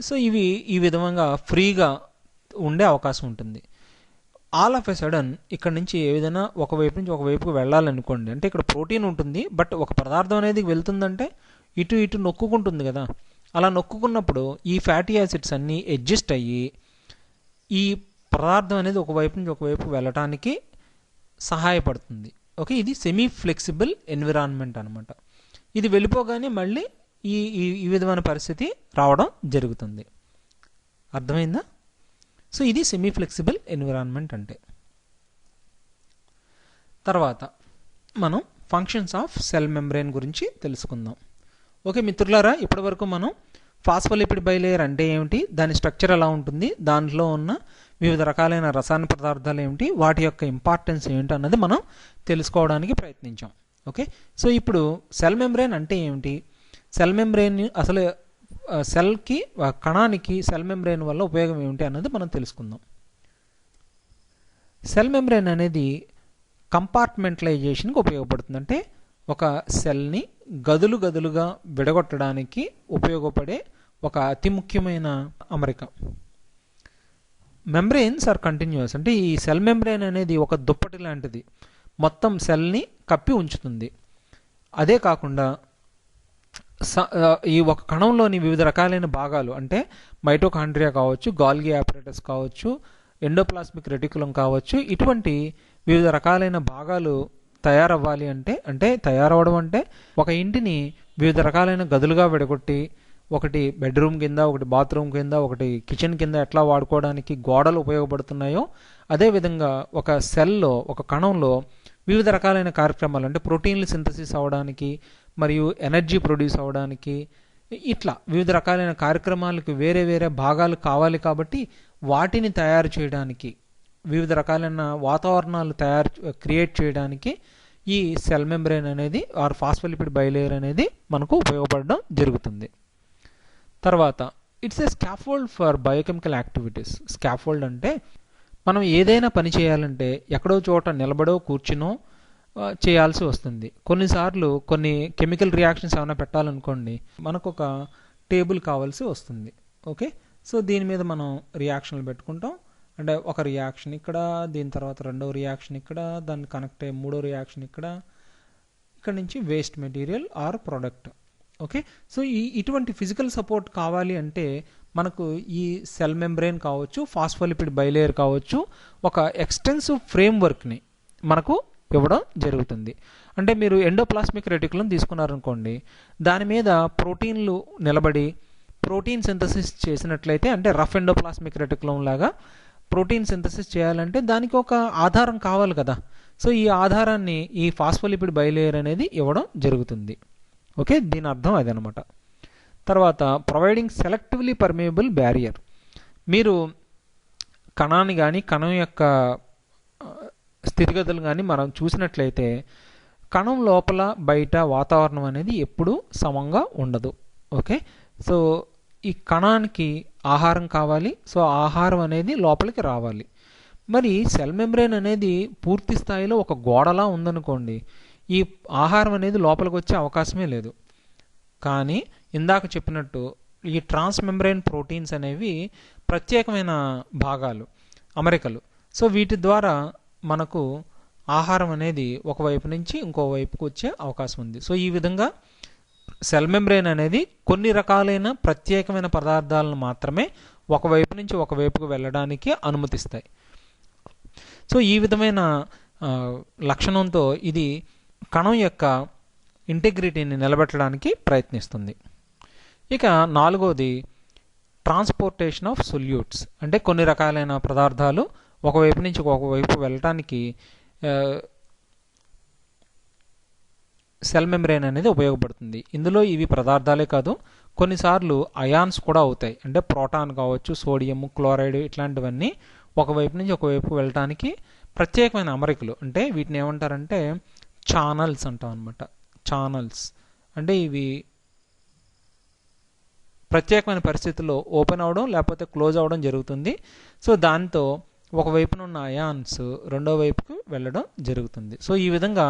సో ఇవి ఈ విధంగా ఫ్రీగా ఉండే అవకాశం ఉంటుంది. ఆల్ ఆఫ్ ఎ సడన్ ఇక్కడ నుంచి ఏదైనా ఒకవైపు నుంచి ఒకవైపుకు వెళ్ళాలనుకోండి, అంటే ఇక్కడ ప్రోటీన్ ఉంటుంది బట్ ఒక పదార్థం అనేది వెళ్తుందంటే ఇటు నొక్కుంటుంది కదా. అలా నొక్కున్నప్పుడు ఈ ఫ్యాటీ యాసిడ్స్ అన్నీ అడ్జస్ట్ అయ్యి ఈ పదార్థం అనేది ఒకవైపు నుంచి ఒకవైపు వెళ్ళటానికి సహాయపడుతుంది. ఓకే, ఇది సెమీ ఫ్లెక్సిబుల్ ఎన్విరాన్మెంట్ అనమాట. ఇది వెళ్ళిపోగానే మళ్ళీ ఈ విధమైన పరిస్థితి రావడం జరుగుతుంది. అర్థమైందా? సో ఇది సెమీ ఫ్లెక్సిబుల్ ఎన్విరాన్మెంట్ అంటే. తర్వాత మనం ఫంక్షన్స్ ఆఫ్ సెల్ మెంబ్రెయిన్ గురించి తెలుసుకుందాం. ఓకే మిత్రులారా, ఇప్పటి వరకు మనం ఫాస్ఫోలిపిడ్ బైలేయర్ అంటే ఏమిటి, దాని స్ట్రక్చర్ ఎలా ఉంటుంది, దాంట్లో ఉన్న వివిధ రకాలైన రసాయన పదార్థాలు ఏమిటి, వాటి యొక్క ఇంపార్టెన్స్ ఏమిటి అన్నది మనం తెలుసుకోవడానికి ప్రయత్నించాం. ఓకే, సో ఇప్పుడు సెల్ మెంబ్రెయిన్ అంటే ఏమిటి, సెల్ మెంబ్రెయిన్ అసలు సెల్కి కణానికి సెల్ మెంబ్రెయిన్ వల్ల ఉపయోగం ఏమిటి అన్నది మనం తెలుసుకుందాం. సెల్ మెంబ్రెయిన్ అనేది కంపార్ట్మెంటలైజేషన్కి ఉపయోగపడుతుంది. అంటే ఒక సెల్ని గదులుగా విడగొట్టడానికి ఉపయోగపడే ఒక అతి ముఖ్యమైన అమరిక. మెంబ్రెయిన్స్ ఆర్ కంటిన్యూస్, అంటే ఈ సెల్ మెంబ్రెయిన్ అనేది ఒక దుప్పటి లాంటిది, మొత్తం సెల్ని కప్పి ఉంచుతుంది. అదే కాకుండా ఈ ఒక కణంలోని వివిధ రకాలైన భాగాలు, అంటే మైటోకాండ్రియా కావచ్చు, గాల్గి ఆపరేటస్ కావచ్చు, ఎండోప్లాస్మిక్ రెటికులం కావచ్చు, ఇటువంటి వివిధ రకాలైన భాగాలు తయారవ్వాలి అంటే తయారవడం అంటే ఒక ఇంటిని వివిధ రకాలైన గదులుగా విడగొట్టి ఒకటి బెడ్రూమ్ కింద, ఒకటి బాత్రూమ్ కింద, ఒకటి కిచెన్ కింద ఎట్లా వాడుకోవడానికి గోడలు ఉపయోగపడుతున్నాయో అదేవిధంగా ఒక సెల్లో ఒక కణంలో వివిధ రకాలైన కార్యక్రమాలు, అంటే ప్రోటీన్లు సింథసిస్ అవ్వడానికి మరియు ఎనర్జీ ప్రొడ్యూస్ అవ్వడానికి ఇట్లా వివిధ రకాలైన కార్యక్రమాలకు వేరే వేరే భాగాలు కావాలి. కాబట్టి వాటిని తయారు చేయడానికి వివిధ రకాలైన వాతావరణాలు క్రియేట్ చేయడానికి ఈ సెల్ మెంబ్రెయిన్ అనేది ఆర్ ఫాస్ఫోలిపిడ్ బైలేయర్ అనేది మనకు ఉపయోగపడడం జరుగుతుంది. తర్వాత it's a scaffold for biochemical activities. Scaffold అంటే మనం ఏదైనా పని చేయాలంటే ఎక్కడో చోట నిలబడో కూర్చునో చేయాల్సి వస్తుంది. కొన్నిసార్లు కొన్ని కెమికల్ రియాక్షన్స్ ఏమైనా పెట్టాలనుకోండి, మనకు ఒక టేబుల్ కావాల్సి వస్తుంది. ఓకే, సో దీని మీద మనం రియాక్షన్లు పెట్టుకుంటాం. అంటే ఒక రియాక్షన్ ఇక్కడ, దీని తర్వాత రెండో రియాక్షన్ ఇక్కడ, దాన్ని కనెక్ట్ అయ్యే మూడో రియాక్షన్ ఇక్కడ నుంచి waste material or product. Okay, so ఇటువంటి ఫిజికల్ సపోర్ట్ కావాలి అంటే మనకు ఈ సెల్ మెంబ్రెయిన్ కావచ్చు, ఫాస్ఫోలిపిడ్ బైలేయర్ కావచ్చు, ఒక ఎక్స్టెన్సివ్ ఫ్రేమ్వర్క్ని మనకు ఇవ్వడం జరుగుతుంది. అంటే మీరు ఎండోప్లాస్మిక్ రెటికులం తీసుకున్నారనుకోండి, దాని మీద ప్రోటీన్లు నిలబడి ప్రోటీన్ సింథసిస్ చేసినట్లయితే, అంటే రఫ్ ఎండోప్లాస్మిక్ రెటికులం లాగా ప్రోటీన్ సింథసిస్ చేయాలంటే దానికి ఒక ఆధారం కావాలి కదా. సో ఈ ఆధారాన్ని ఈ ఫాస్ఫోలిపిడ్ బైలేయర్ అనేది ఇవ్వడం జరుగుతుంది. ఓకే, దీని అర్థం అదనమాట. తర్వాత ప్రొవైడింగ్ సెలెక్టివ్లీ పర్మియబుల్ బ్యారియర్. మీరు కణాన్ని కానీ కణం యొక్క స్థితిగతులు కానీ మనం చూసినట్లయితే కణం లోపల బయట వాతావరణం అనేది ఎప్పుడూ సమంగా ఉండదు. ఓకే, సో ఈ కణానికి ఆహారం కావాలి, సో ఆహారం అనేది లోపలికి రావాలి. మరి సెల్ మెంబ్రెయిన్ అనేది పూర్తి స్థాయిలో ఒక గోడలా ఉందనుకోండి, ఈ ఆహారం అనేది లోపలికి వచ్చే అవకాశమే లేదు. కానీ ఇందాక చెప్పినట్టు ఈ ట్రాన్స్ మెంబ్రెయిన్ ప్రోటీన్స్ అనేవి ప్రత్యేకమైన భాగాలు, అమరికలు. సో వీటి ద్వారా మనకు ఆహారం అనేది ఒకవైపు నుంచి ఇంకో వైపుకు వచ్చే అవకాశం ఉంది. సో ఈ విధంగా సెల్ మెంబ్రేన్ అనేది కొన్ని రకాలైన ప్రత్యేకమైన పదార్థాలను మాత్రమే ఒకవైపు నుంచి ఒకవైపుకు వెళ్ళడానికి అనుమతిస్తాయి. సో ఈ విధమైన లక్షణంతో ఇది కణం యొక్క ఇంటిగ్రిటీని నిలబెట్టడానికి ప్రయత్నిస్తుంది. ఇక నాలుగవది ట్రాన్స్పోర్టేషన్ ఆఫ్ సొల్యూట్స్. అంటే కొన్ని రకాలైన పదార్థాలు ఒకవైపు నుంచి ఒకవైపు వెళ్ళటానికి సెల్ మెంబ్రేన్ అనేది ఉపయోగపడుతుంది. ఇందులో ఇవి పదార్థాలే కాదు, కొన్నిసార్లు అయాన్స్ కూడా అవుతాయి. అంటే ప్రోటాన్ కావచ్చు, సోడియం క్లోరైడ్ ఇట్లాంటివన్నీ ఒకవైపు నుంచి ఒకవైపు వెళ్ళటానికి ప్రత్యేకమైన అమరికలు, అంటే వీటిని ఏమంటారంటే ఛానల్స్ అంటాం అనమాట. ఛానల్స్ అంటే ఇవి ప్రత్యేకమైన పరిస్థితుల్లో ఓపెన్ అవడం లేకపోతే క్లోజ్ అవడం జరుగుతుంది. సో దాంతో ఒకవైపున ఉన్న అయాన్స్ రెండో వైపుకు వెళ్ళడం జరుగుతుంది. సో ఈ విధంగా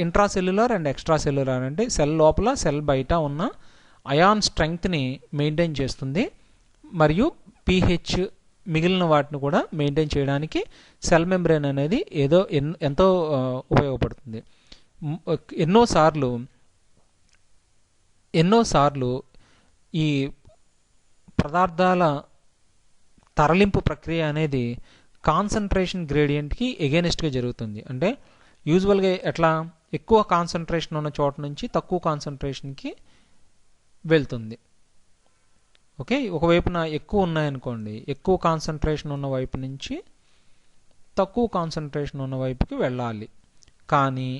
ఇంట్రాసెల్యులర్ అండ్ ఎక్స్ట్రా సెల్యులర్ అంటే సెల్ లోపల సెల్ బయట ఉన్న అయాన్ స్ట్రెంగ్త్ని మెయింటైన్ చేస్తుంది, మరియు pH మిగిలిన వాటిని కూడా మెయింటైన్ చేయడానికి సెల్ మెంబ్రేన్ అనేది ఎంతో ఉపయోగపడుతుంది. ఎన్నోసార్లు ఈ పదార్థాల తరలింపు ప్రక్రియ అనేది కాన్సన్ట్రేషన్ గ్రేడియంట్కి ఎగెనిస్ట్గా జరుగుతుంది. అంటే యూజువల్గా ఎట్లా ఎక్కువ కాన్సన్ట్రేషన్ ఉన్న చోట నుంచి తక్కువ కాన్సన్ట్రేషన్కి వెళ్తుంది. ఓకే, ఒకవైపున ఎక్కువ ఉన్నాయనుకోండి, ఎక్కువ కాన్సన్ట్రేషన్ ఉన్న వైపు నుంచి తక్కువ కాన్సన్ట్రేషన్ ఉన్న వైపుకి వెళ్ళాలి. కానీ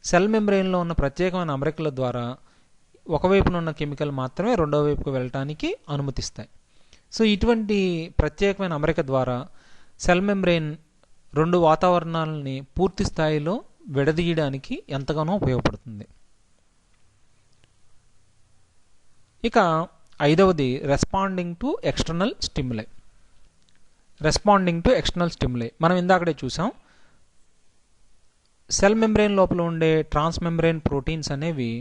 సెల్ మెంబ్రెయిన్లో ఉన్న ప్రత్యేకమైన అమరికల ద్వారా ఒకవైపున ఉన్న కెమికల్ మాత్రమే రెండో వైపుకు వెళ్ళటానికి అనుమతిస్తాయి. సో ఇటువంటి ప్రత్యేకమైన అమరిక ద్వారా సెల్ మెంబ్రెయిన్ రెండు వాతావరణాలని పూర్తి స్థాయిలో విడదీయడానికి ఎంతగానో ఉపయోగపడుతుంది. ఇక ఐదవది రెస్పాండింగ్ టు ఎక్స్టర్నల్ స్టిమ్యులై. మనం ఇందాకడే చూసాం, సెల్ మెంబ్రెయిన్ లోపల ఉండే ట్రాన్స్ మెంబ్రెయిన్ ప్రోటీన్స్ అనేవి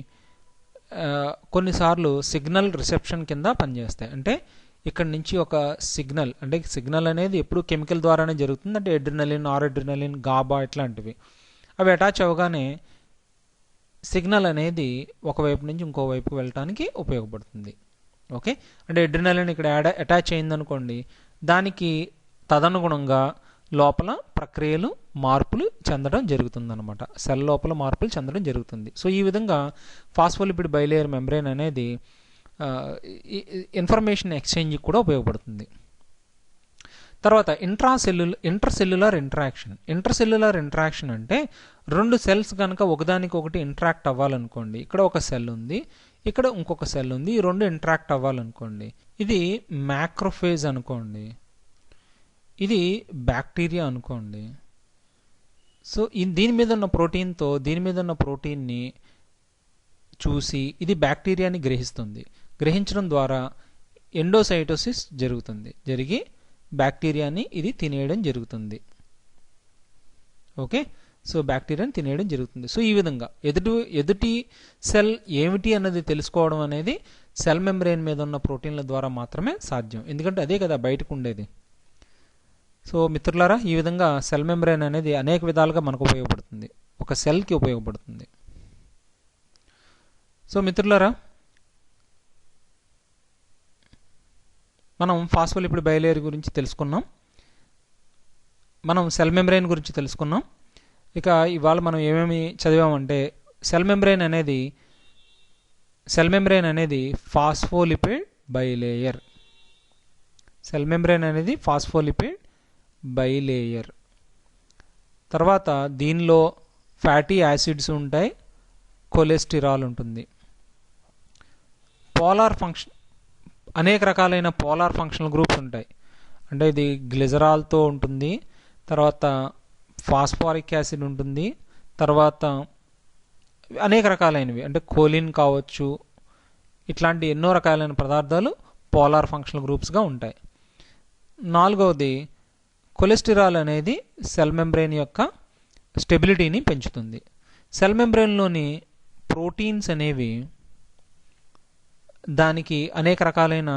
కొన్నిసార్లు సిగ్నల్ రిసెప్షన్ కింద పనిచేస్తాయి. అంటే ఇక్కడ నుంచి ఒక సిగ్నల్, అంటే సిగ్నల్ అనేది ఎప్పుడు కెమికల్ ద్వారానే జరుగుతుంది. అంటే ఎడ్రినలిన్, నారెడ్రినలిన్, గాబా ఇట్లాంటివి అవి అటాచ్ అవ్వగానే సిగ్నల్ అనేది ఒకవైపు నుంచి ఇంకోవైపు వెళ్ళటానికి ఉపయోగపడుతుంది. ఓకే, అంటే ఎడ్రినలిన్ ఇక్కడ అటాచ్ అయిందనుకోండి, దానికి తదనుగుణంగా లోపల ప్రక్రియలు మార్పులు చెందడం జరుగుతుంది అనమాట. సెల్ లోపల మార్పులు చెందడం జరుగుతుంది. సో ఈ విధంగా ఫాస్ఫోలిపిడ్ బైలేయర్ మెంబ్రెయిన్ అనేది ఇన్ఫర్మేషన్ ఎక్స్చేంజ్కి కూడా ఉపయోగపడుతుంది. తర్వాత ఇంటర్సెల్యులర్ ఇంట్రాక్షన్ అంటే రెండు సెల్స్ కనుక ఒకదానికొకటి ఇంటరాక్ట్ అవ్వాలనుకోండి, ఇక్కడ ఒక సెల్ ఉంది, ఇక్కడ ఇంకొక సెల్ ఉంది, ఈ రెండు ఇంటరాక్ట్ అవ్వాలనుకోండి, ఇది మ్యాక్రోఫేజ్ అనుకోండి, ఇది బ్యాక్టీరియా అనుకోండి. సో దీని మీద ఉన్న ప్రోటీన్తో దీని మీద ఉన్న ప్రోటీన్ని చూసి ఇది బ్యాక్టీరియాని గ్రహించడం ద్వారా ఎండోసైటోసిస్ జరిగి బ్యాక్టీరియాని ఇది తినేయడం జరుగుతుంది. ఓకే, సో బ్యాక్టీరియాని తినేయడం జరుగుతుంది. సో ఈ విధంగా ఎదుటి సెల్ ఏమిటి అన్నది తెలుసుకోవడం అనేది సెల్ మెంబ్రెయిన్ మీద ఉన్న ప్రోటీన్ల ద్వారా మాత్రమే సాధ్యం. ఎందుకంటే అదే కదా బయటకు ఉండేది. సో మిత్రులారా, ఈ విధంగా సెల్ మెంబ్రెయిన్ అనేది అనేక విధాలుగా మనకు ఉపయోగపడుతుంది, ఒక సెల్కి ఉపయోగపడుతుంది. సో మిత్రులారా, మనం ఫాస్ఫోలిపిడ్ బైలేయర్ గురించి తెలుసుకున్నాం, మనం సెల్ మెంబ్రెయిన్ గురించి తెలుసుకున్నాం. ఇక ఇవాళ మనం ఏమేమి చదివామంటే సెల్ మెంబ్రెయిన్ అనేది ఫాస్ఫోలిపిడ్ బైలేయర్. తర్వాత దీనిలో ఫ్యాటీ యాసిడ్స్ ఉంటాయి, కొలెస్టిరాల్ ఉంటుంది. అనేక రకాలైన పోలార్ ఫంక్షనల్ గ్రూప్స్ ఉంటాయి. అంటే ఇది గ్లిజరాల్తో ఉంటుంది, తర్వాత ఫాస్ఫారిక్ యాసిడ్ ఉంటుంది, తర్వాత అనేక రకాలైనవి అంటే కోలిన్ కావచ్చు, ఇట్లాంటి ఎన్నో రకాలైన పదార్థాలు పోలార్ ఫంక్షనల్ గ్రూప్స్గా ఉంటాయి. నాలుగవది కొలెస్టిరాల్ అనేది సెల్ మెంబ్రెయిన్ యొక్క స్టెబిలిటీని పెంచుతుంది. సెల్ మెంబ్రెయిన్లోని ప్రోటీన్స్ అనేవి దానికి అనేక రకాలైన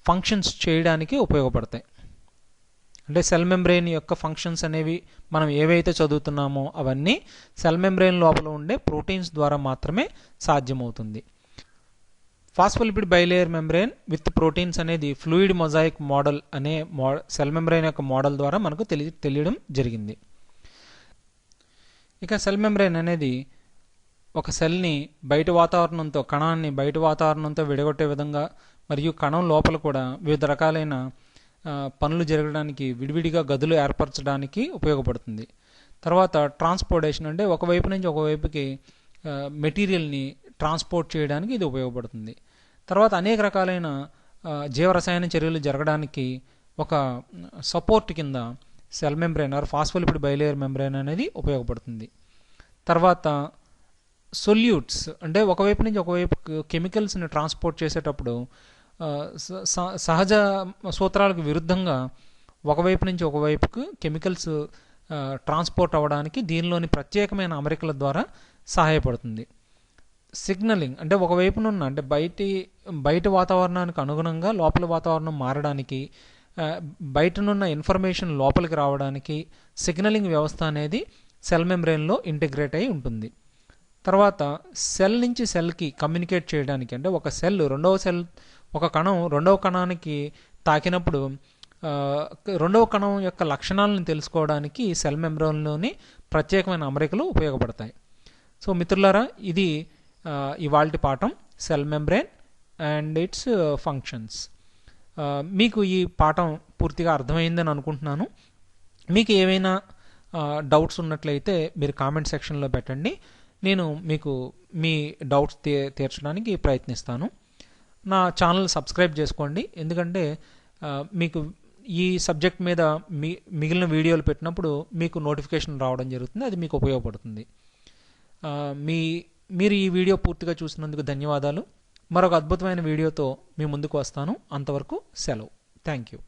ఫంక్షన్స్ చేయడానికి ఉపయోగపడతాయి. అంటే సెల్ మెంబ్రెయిన్ యొక్క ఫంక్షన్స్ అనేవి మనం ఏవైతే చదువుతున్నామో అవన్నీ సెల్ మెంబ్రెయిన్ లోపల ఉండే ప్రోటీన్స్ ద్వారా మాత్రమే సాధ్యమవుతుంది. Phospholipid bilayer membrane with proteins అనేది ఫ్లూయిడ్ మొజాయిక్ మోడల్ అనే సెల్ మెంబ్రెయిన్ యొక్క మోడల్ ద్వారా మనకు తెలియడం జరిగింది. ఇక సెల్ మెంబ్రెయిన్ అనేది ఒక సెల్ని కణాన్ని బయట వాతావరణంతో విడగొట్టే విధంగా మరియు కణం లోపల కూడా వివిధ రకాలైన పనులు జరగడానికి విడివిడిగా గదులు ఏర్పరచడానికి ఉపయోగపడుతుంది. తర్వాత ట్రాన్స్పోర్టేషన్ అంటే ఒకవైపు నుంచి ఒకవైపుకి మెటీరియల్ని ట్రాన్స్పోర్ట్ చేయడానికి ఇది ఉపయోగపడుతుంది. తర్వాత అనేక రకాలైన జీవరసాయన చర్యలు జరగడానికి ఒక సపోర్ట్ కింద cell membrane or phospholipid bilayer membrane అనేది ఉపయోగపడుతుంది. తర్వాత సొల్యూట్స్ అంటే ఒకవైపు నుంచి ఒకవైపు కెమికల్స్ని ట్రాన్స్పోర్ట్ చేసేటప్పుడు సహజ సూత్రాలకు విరుద్ధంగా ఒకవైపు నుంచి ఒకవైపుకు కెమికల్స్ ట్రాన్స్పోర్ట్ అవ్వడానికి దీనిలోని ప్రత్యేకమైన అమరికల ద్వారా సహాయపడుతుంది. సిగ్నలింగ్ అంటే ఒకవైపునున్న అంటే బయట వాతావరణానికి అనుగుణంగా లోపల వాతావరణం మారడానికి బయటనున్న ఇన్ఫర్మేషన్ లోపలికి రావడానికి సిగ్నలింగ్ వ్యవస్థ అనేది సెల్ మెంబ్రెయిన్లో ఇంటిగ్రేట్ అయి ఉంటుంది. తర్వాత సెల్ నుంచి సెల్కి కమ్యూనికేట్ చేయడానికి అంటే ఒక కణం రెండవ కణానికి తాకినప్పుడు రెండవ కణం యొక్క లక్షణాలను తెలుసుకోవడానికి సెల్ మెంబ్రెయిన్లోని ప్రత్యేకమైన అమరికలు ఉపయోగపడతాయి. సో మిత్రులారా, ఇది ఇవాల్టి పాఠం cell membrane and it's functions. మీకు ఈ పాఠం పూర్తిగా అర్థమైందని అనుకుంటున్నాను. మీకు ఏవైనా డౌట్స్ ఉన్నట్లయితే మీరు కామెంట్ సెక్షన్లో పెట్టండి. నేను మీకు మీ డౌట్స్ తీర్చడానికి ప్రయత్నిస్తాను. నా ఛానల్ సబ్స్క్రైబ్ చేసుకోండి, ఎందుకంటే మీకు ఈ సబ్జెక్ట్ మీద మిగిలిన వీడియోలు పెట్టినప్పుడు మీకు నోటిఫికేషన్ రావడం జరుగుతుంది. అది మీకు ఉపయోగపడుతుంది. మీరు ఈ వీడియో పూర్తిగా చూసినందుకు ధన్యవాదాలు. మరొక అద్భుతమైన వీడియోతో మీ ముందుకు వస్తాను. అంతవరకు సెలవు. Thank you.